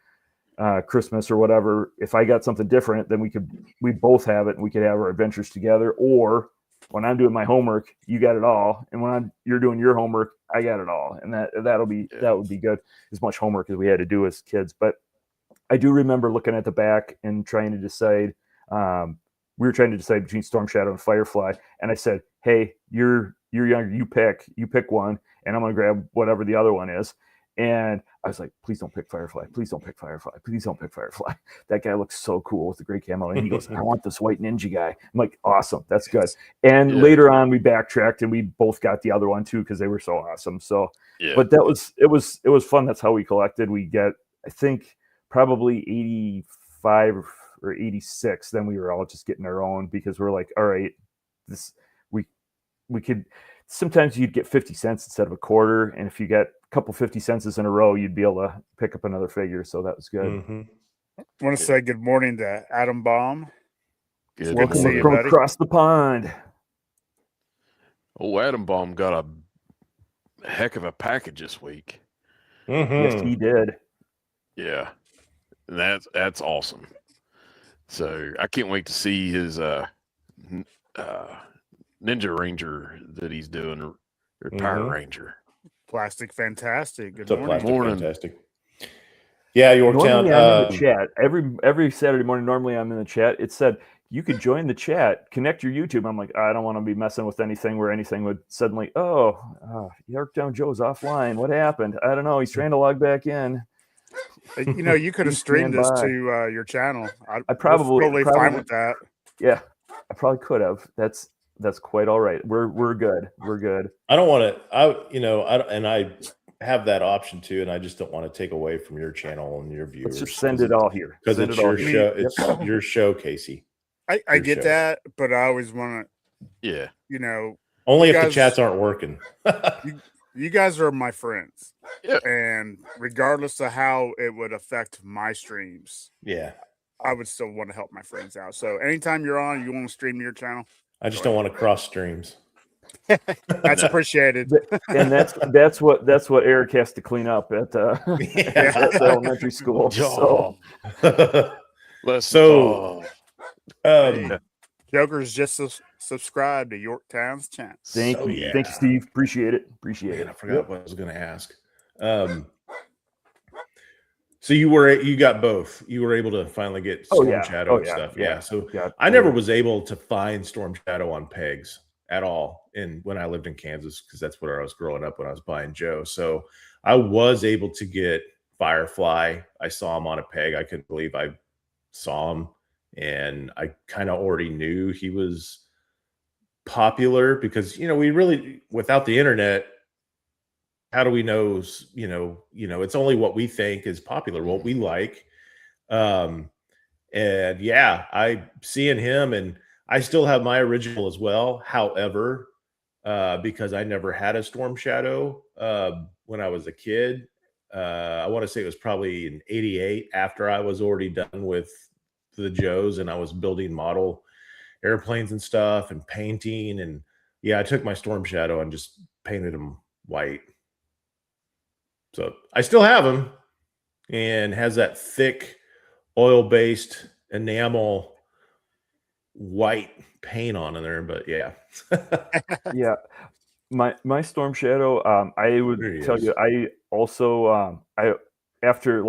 Christmas or whatever, if I got something different, then we both have it, and we could have our adventures together. Or when I'm doing my homework, you got it all, and when you're doing your homework, I got it all, and that would be good. As much homework as we had to do as kids. But I do remember looking at the back and trying to decide. We were trying to decide between Storm Shadow and Firefly, and I said, "Hey, you're younger. You pick one, and I'm gonna grab whatever the other one is." And I was like, please don't pick Firefly. Please don't pick Firefly. Please don't pick Firefly. That guy looks so cool with the gray camo. And he goes, I want this white ninja guy. I'm like, awesome. That's good. And later on, we backtracked and we both got the other one too because they were so awesome. So, but it was fun. That's how we collected. We get, I think, probably 85 or 86. Then we were all just getting our own because we're like, all right, we could. Sometimes you'd get 50 cents instead of a quarter. And if you got a couple 50 cents in a row, you'd be able to pick up another figure. So that was good. Mm-hmm. I want to say good morning to Adam Baum. Good Welcome morning. you, from buddy. across the pond. Oh, Adam Baum got a heck of a package this week. Mm-hmm. Yes, he did. Yeah, and that's awesome. So I can't wait to see his Ninja Ranger that he's doing, or Power Ranger. Plastic Fantastic. Good So morning. Plastic Morning. Fantastic. Yeah, Yorktown. Normally I'm in the chat. Every Saturday morning, normally I'm in the chat. It said you could join the chat, connect your YouTube. I'm like, I don't want to be messing with anything where anything would suddenly, Yorktown Joe's offline. What happened? I don't know. He's trying to log back in. You could have Please streamed stand this by. to your channel. I probably fine with that. Yeah, I probably could have. That's quite all right. We're good. We're good. I don't want to. I have that option too, and I just don't want to take away from your channel and your viewers. Let's just send it all here because Send it's it all your here. show. Yep. It's your show, Casey. I Your get show. that, but I always want Yeah, to, Only You if the guys- chats aren't working. you guys are my friends. Yeah. And regardless of how it would affect my streams, Yeah, I would still want to help my friends out. So anytime you're on, you want to stream to your channel, I just don't want to cross streams. That's appreciated. And that's what Eric has to clean up at at the elementary school. So So, Joker's just subscribed to Yorktown's channel. thank So, you, yeah. thank you, Steve. Appreciate it. Appreciate man, it. I forgot what I was going to ask. So you got both. You were able to finally get Storm Shadow and stuff. Yeah. So I never was able to find Storm Shadow on pegs at all when I lived in Kansas, because that's where I was growing up when I was buying Joe. So I was able to get Firefly. I saw him on a peg. I couldn't believe I saw him, and I kind of already knew he was popular because we really, without the internet, how do we know, it's only what we think is popular, what we like. And yeah, I seeing him, and I still have my original as well. However, because I never had a Storm Shadow when I was a kid, I want to say it was probably in '88 after I was already done with the Joes and I was building model airplanes and stuff and painting. And yeah, I took my Storm Shadow and just painted him white. So I still have them, and has that thick oil-based enamel white paint on in there. But yeah. Yeah. My Storm Shadow, I would tell you, I also after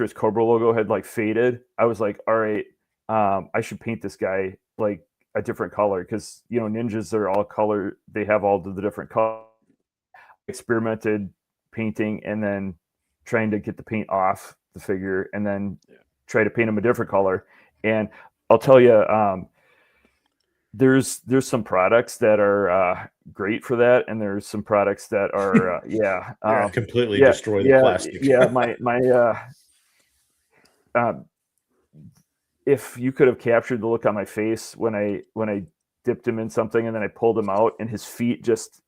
his Cobra logo had like faded, I was like, all right, I should paint this guy like a different color, because ninjas are all color, they have all the different colors. Experimented painting and then trying to get the paint off the figure, and then try to paint him a different color. And I'll tell you, there's some products that are great for that, and there's some products that are completely destroy the plastic. If you could have captured the look on my face when I dipped him in something and then I pulled him out, and his feet just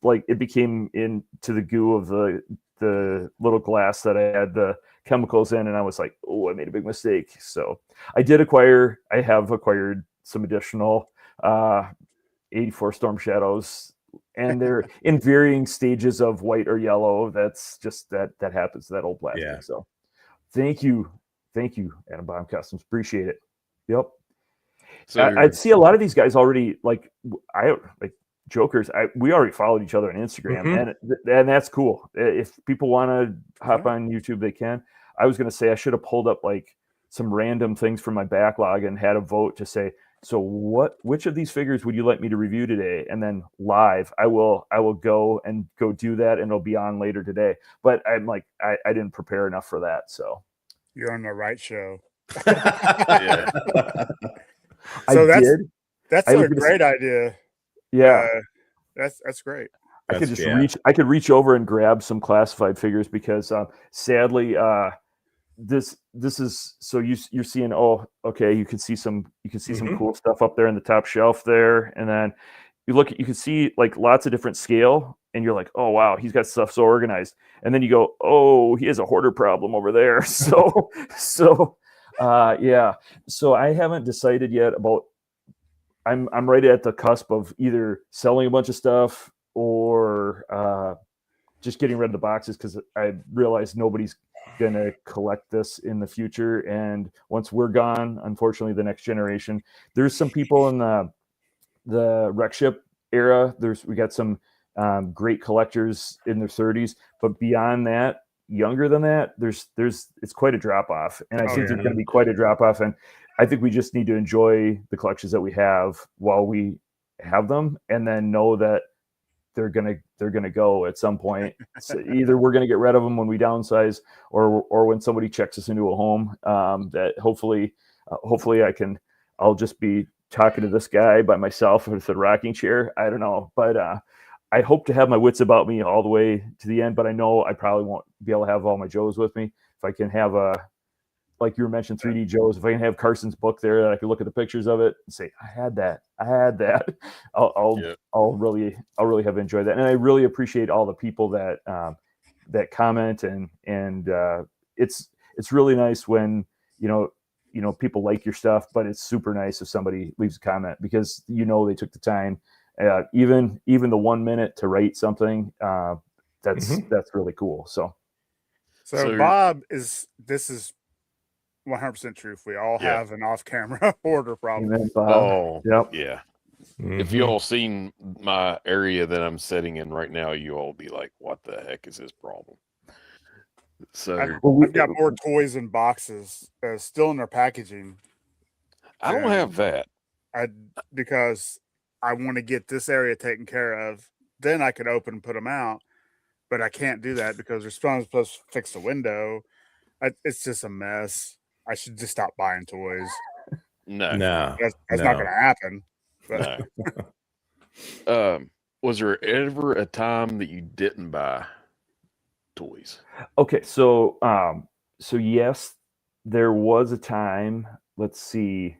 like it became into the goo of the little glass that I had the chemicals in, and I was like, oh, I made a big mistake. So I have acquired some additional 84 Storm Shadows, and they're in varying stages of white or yellow. That's just that happens to that old plastic. Yeah. So thank you, Adam Bomb Customs. Appreciate it. Yep. So I'd see a lot of these guys already, like Jokers. We already followed each other on Instagram, and that's cool. If people want to hop on YouTube, they can. I was going to say I should have pulled up like some random things from my backlog and had a vote to say, so which of these figures would you like me to review today? And then live, I will go do that, and it'll be on later today. But I'm like, I didn't prepare enough for that. So you're on the right show. Yeah. So that's a great idea. Yeah. That's great. I could reach over and grab some classified figures, because sadly this is, so you're seeing, oh, okay, you can see some cool stuff up there in the top shelf there, and then you can see like lots of different scale, and you're like, oh wow, he's got stuff so organized, and then you go, oh, he has a hoarder problem over there. So yeah, so I haven't decided yet about, I'm right at the cusp of either selling a bunch of stuff or just getting rid of the boxes, because I realize nobody's going to collect this in the future. And once we're gone, unfortunately, the next generation, there's some people in the wreck ship era. We got some great collectors in their 30s, but beyond that, younger than that, it's quite a drop off. And I think there's going to be quite a drop off. And I think we just need to enjoy the collections that we have while we have them, and then know that they're gonna go at some point. So either we're gonna get rid of them when we downsize, or when somebody checks us into a home. That hopefully I'll just be talking to this guy by myself with a rocking chair. I don't know, but I hope to have my wits about me all the way to the end. But I know I probably won't be able to have all my Joes with me. If I can have like you mentioned, 3D Joes, if I can have Carson's book there that I can look at the pictures of it and say, I had that, I'll really have enjoyed that. And I really appreciate all the people that comment, and it's really nice when people like your stuff, but it's super nice if somebody leaves a comment, because they took the time even the 1 minute to write something, that's really cool. So Bob this is 100% truth. We all Yeah. have an off-camera order problem. amen, Bob. Oh, Yep. yeah. If you all seen my area that I'm sitting in right now, you all be like, "What the heck is this problem?" So I've got more toys in boxes still in their packaging. I don't have that. Because I want to get this area taken care of. Then I could open and put them out, but I can't do that because they're supposed to fix the window. It's just a mess. I should just stop buying toys. No, that's not going to happen. But. No. Was there ever a time that you didn't buy toys? Okay, so yes, there was a time. Let's see.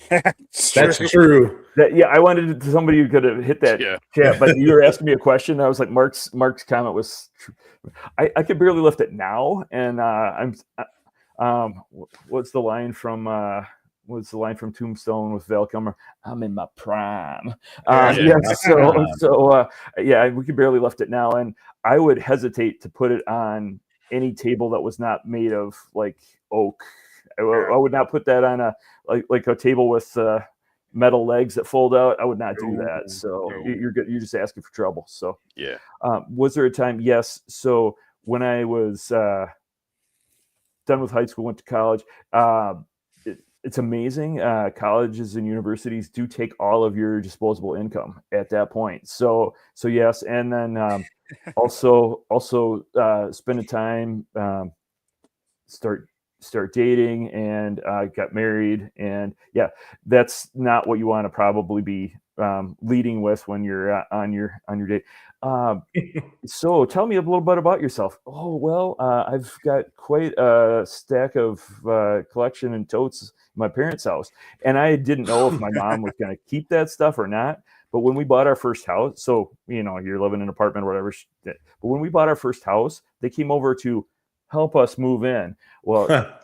That's true. I wanted somebody who could have hit that chat, but you were asking me a question. I was like, Mark's comment was, I could barely lift it now, and what's the line from Tombstone with Val Kilmer? I'm in my prime. We could barely lift it now, and I would hesitate to put it on any table that was not made of like oak. I would not put that on a table with metal legs that fold out. I would not do that. So you're good. You're just asking for trouble. So yeah. Was there a time? Yes. So when I was done with high school, went to college. It's amazing. Colleges and universities do take all of your disposable income at that point. So yes, and then also spend time start dating and got married, and that's not what you want to probably be leading with when you're on your date. So tell me a little bit about yourself. Oh, well, I've got quite a stack of collection and totes in my parents' house, and I didn't know if my mom was going to keep that stuff or not. But when we bought our first house, so you're living in an apartment or whatever, but when we bought our first house, they came over to help us move in. Well,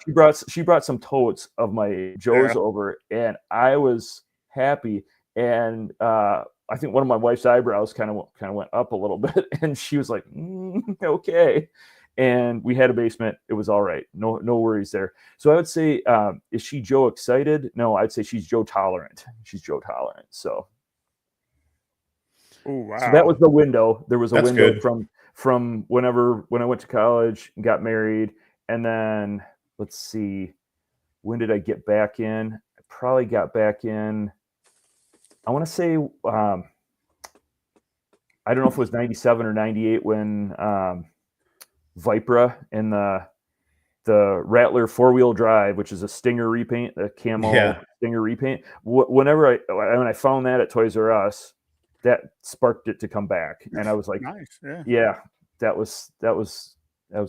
she brought some totes of my Joe's over, and I was happy. And I think one of my wife's eyebrows kind of went up a little bit, and she was like, "Okay." And we had a basement; it was all right. No worries there. So I would say, is she Joe excited? No, I'd say she's Joe tolerant. She's Joe tolerant. So. Oh, wow. So that was the window. There was a window good. from when I went to college and got married, and then let's see, when did I get back in? I probably got back in, I want to say, I don't know if it was 97 or 98 when Vipra and the Rattler 4-wheel drive, which is a Stinger repaint, the camo Stinger repaint. When I found that at Toys R Us, that sparked it to come back, and I was like, nice, that was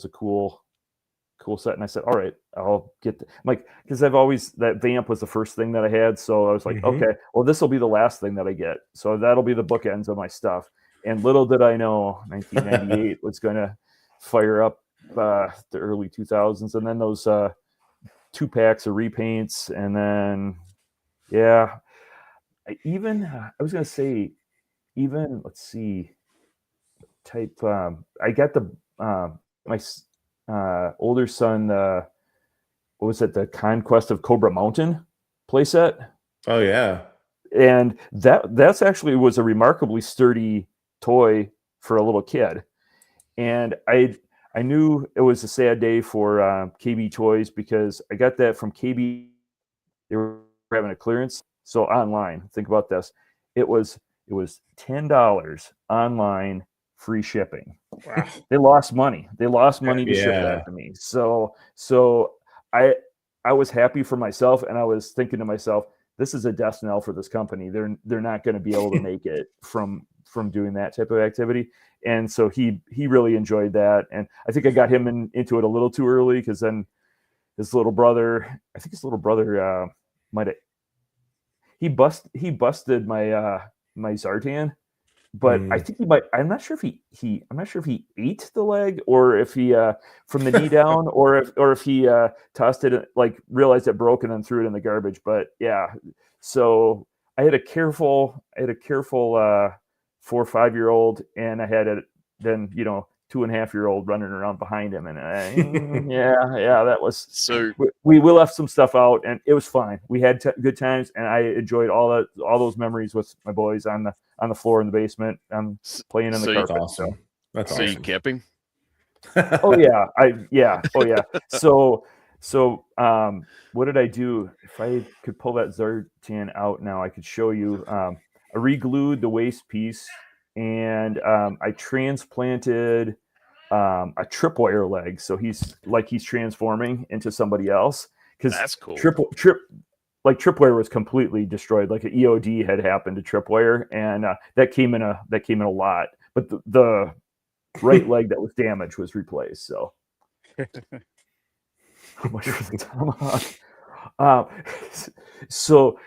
a cool set. And I said, all right, I'll get because I've always, that Vamp was the first thing that I had, so I was like, okay, well, this will be the last thing that I get, so that'll be the bookends of my stuff. And little did I know 1998 was going to fire up the early 2000s, and then those 2 packs of repaints, and then I was going to say, even let's see, type I got the my older son, what was it, the Conquest of Cobra Mountain playset. Oh yeah. And that's actually was a remarkably sturdy toy for a little kid. And I knew it was a sad day for KB Toys, because I got that from KB. They were having a clearance. So online, think about this. It was $10 online, free shipping. Wow. They lost money. To ship that to me. So I was happy for myself, and I was thinking to myself, this is a death knell for this company. They're not going to be able to make it from doing that type of activity. And so he really enjoyed that, and I think I got him into it a little too early, because then his little brother might have busted my my Zartan, but I think he might. I'm not sure if he ate the leg, or if he from the knee down, or if he tossed it, like realized it broke and then threw it in the garbage. But yeah, so I had a careful 4 or 5 year old, and I had a then 2.5-year-old running around behind him, and that was So we left some stuff out, and it was fine. We had good times, and I enjoyed all those memories with my boys on the floor in the basement, playing in the So carpet. That's awesome. That's so you awesome. kept him? Oh yeah, oh yeah. So what did I do? If I could pull that Zartan out now, I could show you. I re-glued the waist piece, and I transplanted a tripwire leg, so he's transforming into somebody else, because That's cool. tripwire was completely destroyed. Like an EOD had happened to tripwire, and that came in a lot. But the right leg that was damaged was replaced. So how much for the tomahawk? So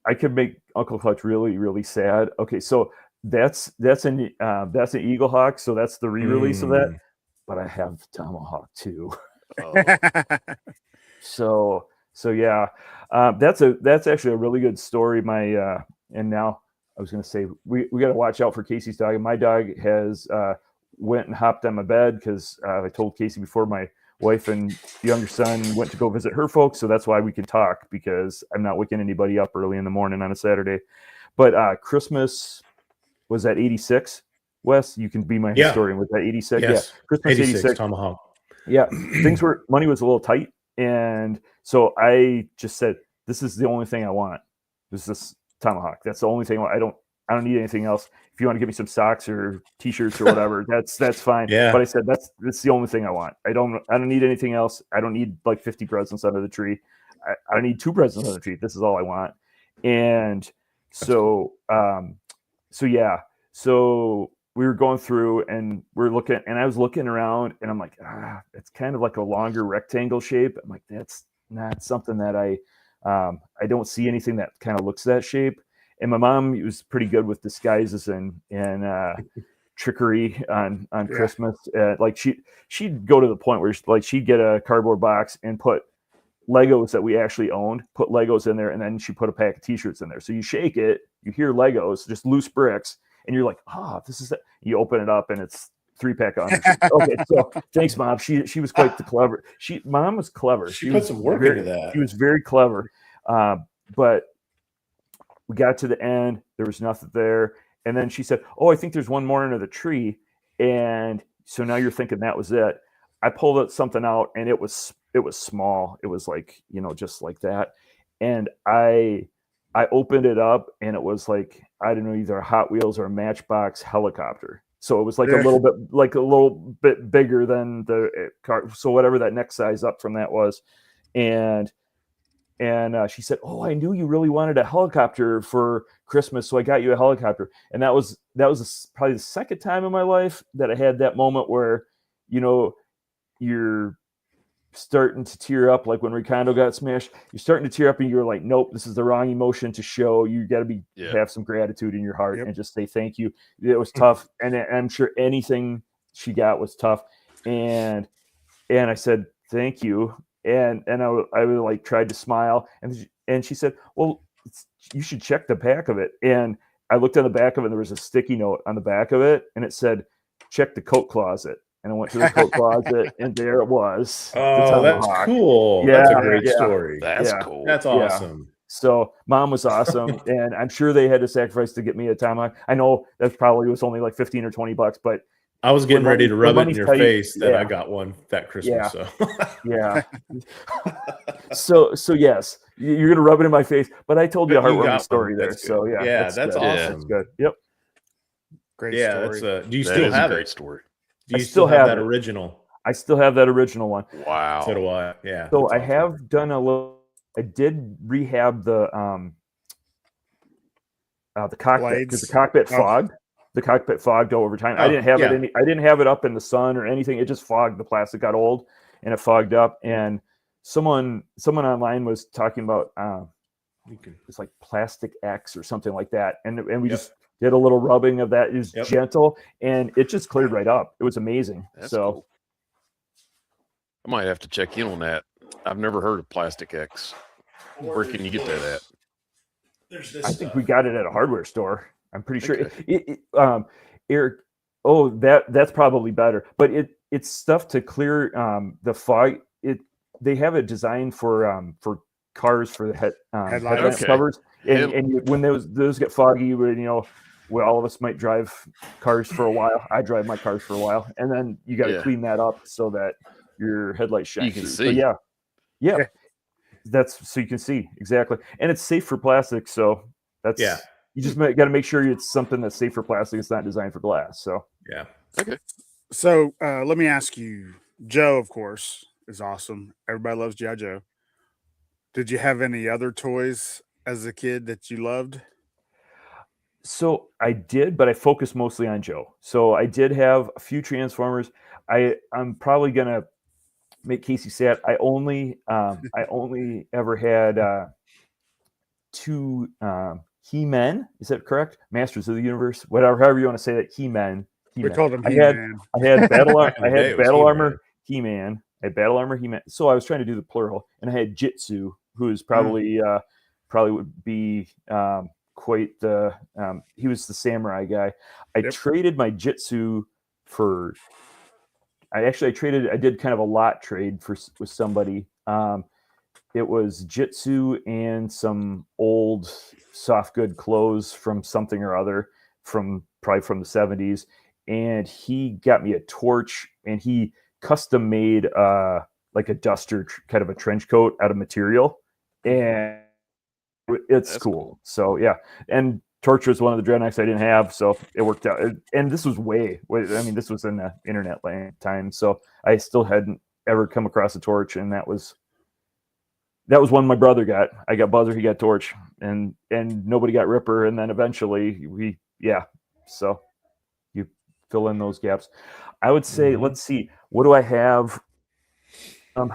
I could make Uncle Clutch really, really sad. Okay, so that's an Eagle Hawk, so that's the re-release of that. But I have Tomahawk too. Oh, So yeah, that's actually a really good story. My and now I was going to say we got to watch out for Casey's dog. And my dog has went and hopped on my bed because I told Casey before my wife and younger son went to go visit her folks, so that's why we can talk, because I'm not waking anybody up early in the morning on a Saturday. But Christmas was at 86. Wes, you can be my historian with that 86. Yes. Yeah, Christmas 86 Tomahawk. Yeah, money was a little tight, and so I just said, "This is the only thing I want. This is Tomahawk. That's the only thing I don't need anything else. If you want to give me some socks or T-shirts or whatever, that's fine." Yeah. But I said that's the only thing I want. I don't need anything else. I don't need like 50 presents under the tree. I don't need 2 presents under the tree. This is all I want. And so so we were going through and we're looking, and I was looking around, and I'm like, it's kind of like a longer rectangle shape. I'm like, that's not something that I don't see anything that kind of looks that shape. And my mom was pretty good with disguises and trickery on Christmas. Like she'd go to the point where she'd get a cardboard box and put Legos that we actually owned, put Legos in there, and then she put a pack of T-shirts in there. So you shake it, you hear Legos, just loose bricks, and you're like, this is it. You open it up, and it's 3-pack on. Okay, so thanks, Mom. She was quite clever. Mom was clever. She put some work into that. She was very clever. But we got to the end, there was nothing there, and then she said, "Oh, I think there's one more under the tree." And so now you're thinking that was it. I pulled something out, and it was small. It was like, just like that. And I opened it up, and it was like, I don't know, either a Hot Wheels or a Matchbox helicopter. So it was like a little bit bigger than the car. So whatever that next size up from that was. And she said, "Oh, I knew you really wanted a helicopter for Christmas, so I got you a helicopter." And that was probably the second time in my life that I had that moment where, you're starting to tear up, like when Ricardo got smashed. You're starting to tear up, and you're like, "Nope, this is the wrong emotion to show. You got to have some gratitude in your heart and just say thank you." It was tough, and I'm sure anything she got was tough. And I said thank you, and I would like tried to smile, and she said, "Well, you should check the back of it." And I looked on the back of it, and there was a sticky note on the back of it, and it said, "Check the coat closet." And I went to the coat closet, and there it was. Oh, that's cool. Yeah, that's a great story. That's cool. That's awesome. So Mom was awesome, and I'm sure they had to sacrifice to get me a Tomahawk. I know that probably was only like $15 or $20, but I was getting ready to rub it in your face that I yeah. got one that Christmas. Yeah. So yes, you're gonna rub it in my face, but I told you a heartwarming story there. So that's good. awesome. That's good. Yep. Great story. Do you still have great it? story. Do you still have that original? I still have that original one. Wow. So do I. Yeah. So I have done a little. I did rehab the cockpit, because the cockpit fogged. The cockpit fogged over time. I didn't have it. I didn't have it up in the sun or anything. It just fogged. The plastic got old, and it fogged up. And someone online was talking about it's like Plastic X or something like that. And we just did a little rubbing of that. It was gentle, and it just cleared right up. It was amazing. That's cool. I might have to check in on that. I've never heard of Plastic X. Where can you get that at? There's this I stuff. think we got it at a hardware store. I'm pretty sure. Okay. Eric, oh, that's probably better. But it's stuff to clear the fog. They have it designed for cars for the Headlights. headlamp Okay. covers, and Hell, when those get foggy, well, all of us might drive cars for a while. I drive my cars for a while, and then you got to Yeah. clean that up so that your headlights shine You can through. see. So yeah, Yeah. that's so you can see exactly, and it's safe for plastic. So that's Yeah. You just got to make sure it's something that's safe for plastic. It's not designed for glass. So Yeah. Okay. So let me ask you, Joe, of course, is awesome. Everybody loves G.I. Joe. Did you have any other toys as a kid that you loved? So I did, but I focused mostly on Joe. So I did have a few Transformers. I'm probably gonna make Casey sad. I only ever had two He-Men. Is that correct? Masters of the Universe, whatever, however you want to say that. He-Men. We called him I He-Man. had Battle Back in the I day, had it was Battle He-Man. Armor He-Man. I had Battle Armor He-Man. So I was trying to do the plural, and I had Jitsu, who is probably would be quite the he was the samurai guy. I Yep. traded my Jitsu for I did kind of a lot trade with somebody. It was Jitsu and some old soft good clothes from something or other probably from the 70s, and he got me a torch, and he custom made like a duster kind of a trench coat out of material, and it's That's cool. cool. So yeah, and Torch was one of the dreadnoughts I didn't have, so it worked out. And this was this was in the internet time, so I still hadn't ever come across a Torch, and that was one my brother got. I got Buzzer, he got Torch, and nobody got Ripper, and then eventually so you fill in those gaps. I would say, let's see, what do I have? I've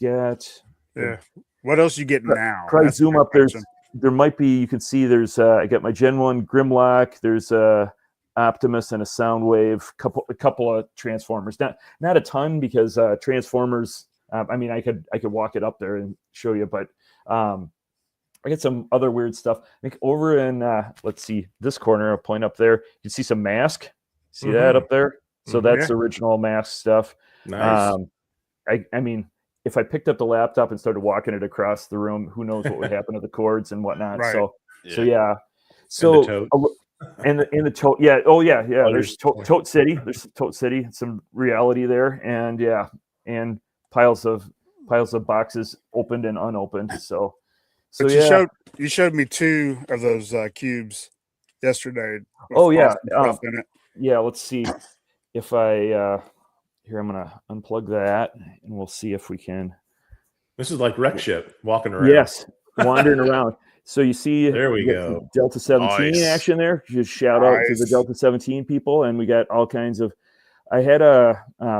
got Yeah. What else you getting now? Probably That's a zoom good up. question. There might be, you can see there's I got my Gen 1 Grimlock, there's a Optimus and a Soundwave, a couple of Transformers. Not a ton, because Transformers, I could walk it up there and show you, but I got some other weird stuff. I think over in let's see, this corner, I'll point up there, you can see some Mask. See that up there? So that's original Mask stuff. Nice. I mean, if I picked up the laptop and started walking it across the room, who knows what would happen to the cords and whatnot. Right. So yeah. So in the tote, yeah. Oh yeah. There's Tote City. There's Tote City. Some reality there, and yeah, and piles of boxes opened and unopened. So But yeah. you showed me two of those cubes yesterday. with Oh yeah. awesome stuff in it. Yeah. Let's see if I here. I'm gonna unplug that, and we'll see if we can. This is like Wreck Ship walking around. Yes, wandering around. So you see, There we go. Delta 17 Nice. action there. Just shout out to the Delta 17 people, and we got all kinds of. I had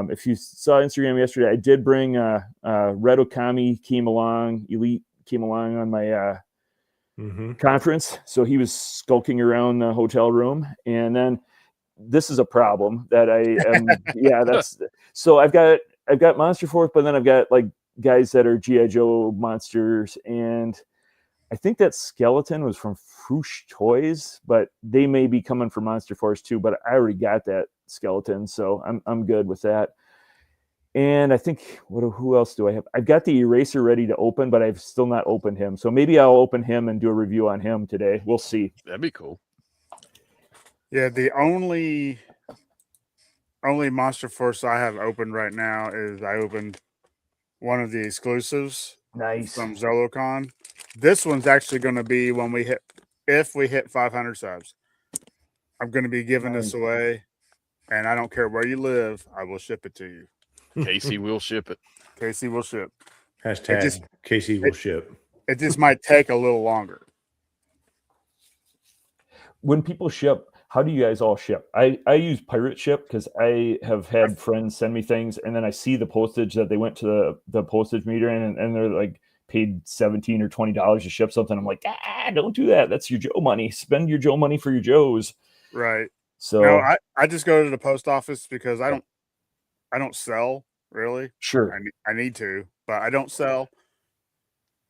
if you saw Instagram yesterday, I did bring Red Okami Elite came along on my conference, so he was skulking around the hotel room, and then this is a problem that I am. Yeah, that's so I've got Monster Force, but then I've got like guys that are G.I. Joe monsters, and I think that skeleton was from Froosh Toys, but they may be coming for Monster Force too. But I already got that skeleton, so I'm good with that. And I think who else do I have? I've got the Eraser ready to open, but I've still not opened him. So maybe I'll open him and do a review on him today. We'll see. That'd be cool. Yeah, the only Monster Force I have open right now is I opened one of the exclusives. Nice. From Zolocon. This one's actually going to be when if we hit 500 subs. I'm going to be giving this away, and I don't care where you live, I will ship it to you. Casey will ship it. Casey will ship. Hashtag Casey will ship. It just might take a little longer. When people ship, how do you guys all ship? I use Pirate Ship because I have had friends send me things, and then I see the postage that they went to the postage meter and they're like paid $17 or $20 to ship something. I'm like, don't do that. That's your Joe money. Spend your Joe money for your Joes. Right. So no, I just go to the post office because I don't sell really. Sure. I need to, but I don't sell.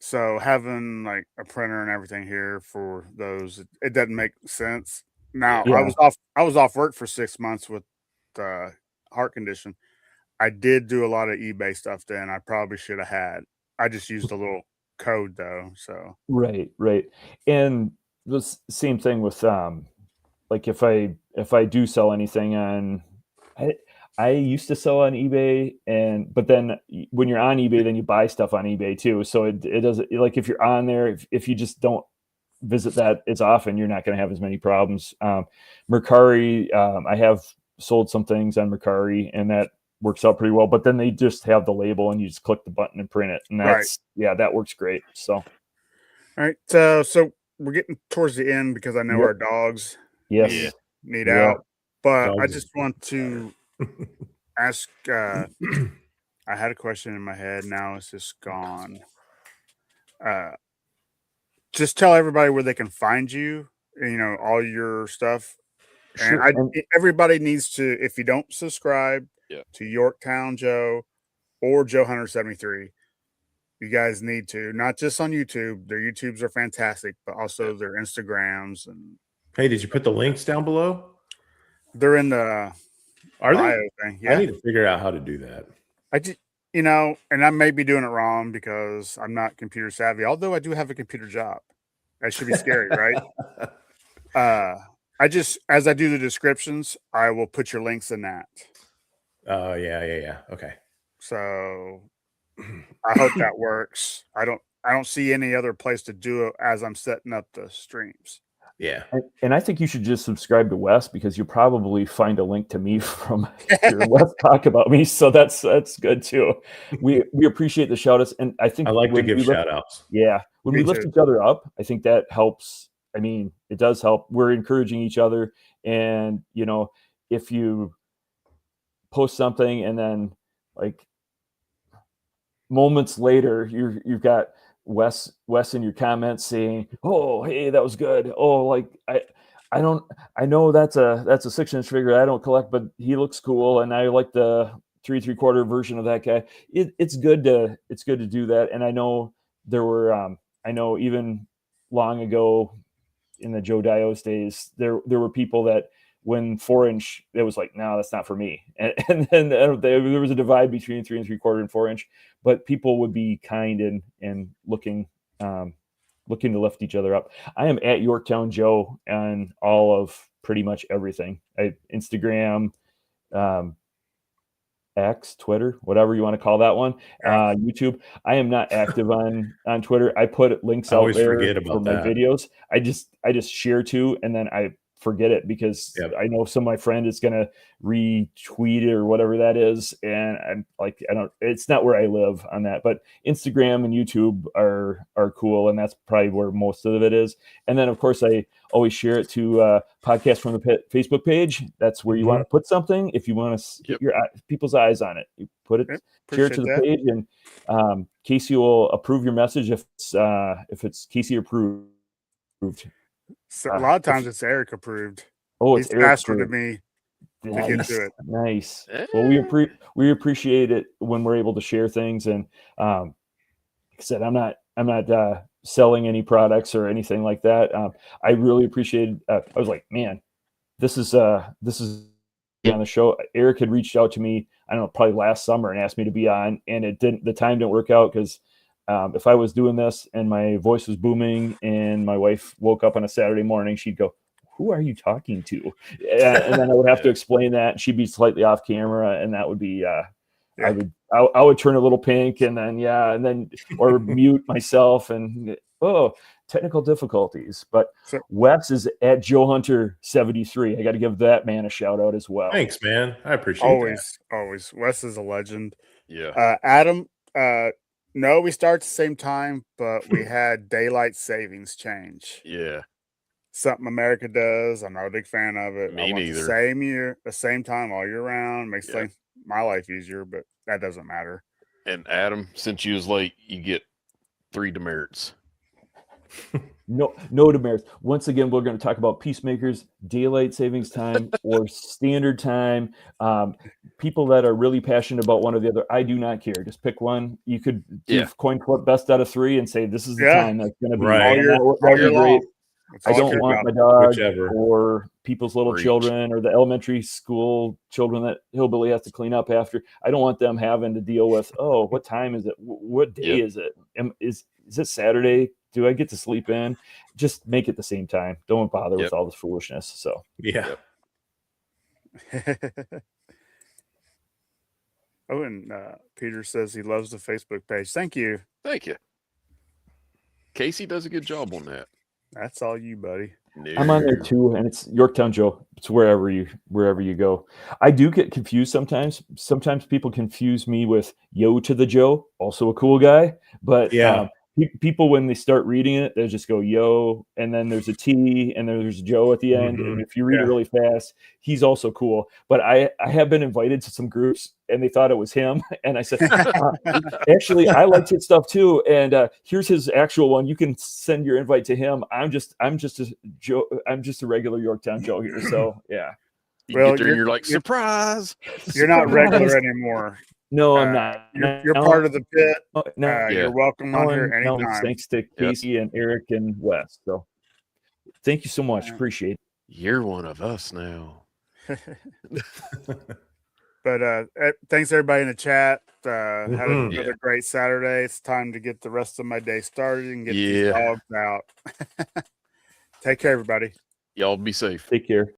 So having like a printer and everything here for those, it doesn't make sense. Now Yeah. I was off work for 6 months with heart condition. I did do a lot of eBay stuff then. I probably should have had. I just used a little code though. So Right, right. And same thing with like if I do sell anything on I I used to sell on eBay, but then when you're on eBay then you buy stuff on eBay too. So it doesn't, like, if you're on there, if you just don't visit that as often, you're not going to have as many problems. Mercari, I have sold some things on Mercari, and that works out pretty well. But then they just have the label, and you just click the button and print it, and that's that works great. So, all right. So we're getting towards the end because I know Yep. our dogs yes, need Yeah. out. But I Dogs just want to ask. I had a question in my head. Now it's just gone. Just tell everybody where they can find you. You know, all your stuff. And sure. And everybody needs to, if you don't subscribe Yeah. to Yorktown Joe or Joe Hunter 73, you guys need to, not just on YouTube. Their YouTubes are fantastic, but also their Instagrams, and Hey, did you put the links down below? they're in the Are bio they? thing. I Yeah. need to figure out how to do that. I just, you know, and I may be doing it wrong because I'm not computer savvy, although I do have a computer job. That should be scary, right? I just, as I do the descriptions, I will put your links in that. Oh, yeah. Okay. So I hope that works. I don't see any other place to do it as I'm setting up the streams. Yeah. and I think you should just subscribe to Wes, because you'll probably find a link to me from hearing Wes talk about me. So that's good too. We appreciate the shout outs, and I think I like to when give we lift, shout outs. when Me we lift too. each other up, I think that helps. I mean, it does help. We're encouraging each other, and if you post something and then, like, moments later you've got Wes in your comments saying, "Oh, hey, that was good. Oh, like, I don't I know that's a 6-inch figure I don't collect, but he looks cool, and I like the 3 3/4 version of that guy." It's good to do that. And I know there were I know even long ago in the Joe Dios days, there were people that, when 4-inch, it was like, no, that's not for me. And then there was a divide between 3 3/4 and 4-inch, but people would be kind and looking to lift each other up. I am at Yorktown Joe on all of pretty much everything. Instagram, X, Twitter, whatever you want to call that one, YouTube. I am not active on Twitter. I put links I out always there forget for about my that. videos. I just share to, and then I forget it because I know some of my friend is going to retweet it or whatever that is, and I'm like, it's not where I live on that. But Instagram and YouTube are cool, and that's probably where most of it is. And then, of course, I always share it to Podcast from the Pit Facebook page. That's where you want to put something. If you want to get your people's eyes on it, you put it, share it to the page, and Casey will approve your message if it's Casey approved. So a lot of times it's Eric approved. Oh, it's He's Eric faster approved. than me Nice. to get to it. Nice. Well, we appreciate it when we're able to share things. And like I said, I'm not selling any products or anything like that. I really appreciated. I was like, man, this is on the show. Eric had reached out to me, I don't know, probably last summer, and asked me to be on, and the time didn't work out because if I was doing this and my voice was booming and my wife woke up on a Saturday morning, she'd go, "Who are you talking to?" And then I would have to explain that. She'd be slightly off camera, and that would be I would turn a little pink, and then or mute myself, and technical difficulties. But Wes is at Joe Hunter 73. I got to give that man a shout out as well. Thanks, man. I appreciate that. Always. Wes is a legend. Yeah. Adam, no, we start at the same time, but we had daylight savings change. Yeah. Something America does. I'm not a big fan of it. Me I want neither. the same time all year round. Makes my life easier, but that doesn't matter. And Adam, since you was late, you get 3 demerits. No demerits. Once again, we're going to talk about peacemakers, daylight savings time, or standard time. People that are really passionate about one or the other. I do not care. Just pick one. You could do coin flip best out of 3 and say this is the time that's going to be. Right. That'd be great. I don't want my dog Whichever. or people's little children or the elementary school children that Hillbilly has to clean up after. I don't want them having to deal with, oh, what time is it? What day is it? Is it Saturday? Do I get to sleep in? Just make it the same time. Don't bother with all this foolishness. So yeah. Oh, and Peter says he loves the Facebook page. Thank you. Thank you. Casey does a good job on that. That's all you, buddy. No. I'm on there too, and it's Yorktown Joe. It's wherever you go. I do get confused sometimes. Sometimes people confuse me with Yo to the Joe, also a cool guy. But people, when they start reading it, they just go Yo, and then there's a T, and then there's Joe at the end. And if you read it really fast, he's also cool. But I have been invited to some groups, and they thought it was him. And I said, actually, I liked his stuff too. And here's his actual one. You can send your invite to him. I'm just a Joe. I'm just a regular Yorktown Joe here. So yeah. You're like, surprise. You're not regular anymore. No, I'm not. You're part of the pit. You're welcome on here anytime. Thanks to Casey and Eric and Wes. So thank you so much. Appreciate it. You're one of us now. But thanks everybody in the chat. Had another great Saturday. It's time to get the rest of my day started and get these dogs out. Take care, everybody. Y'all be safe. Take care.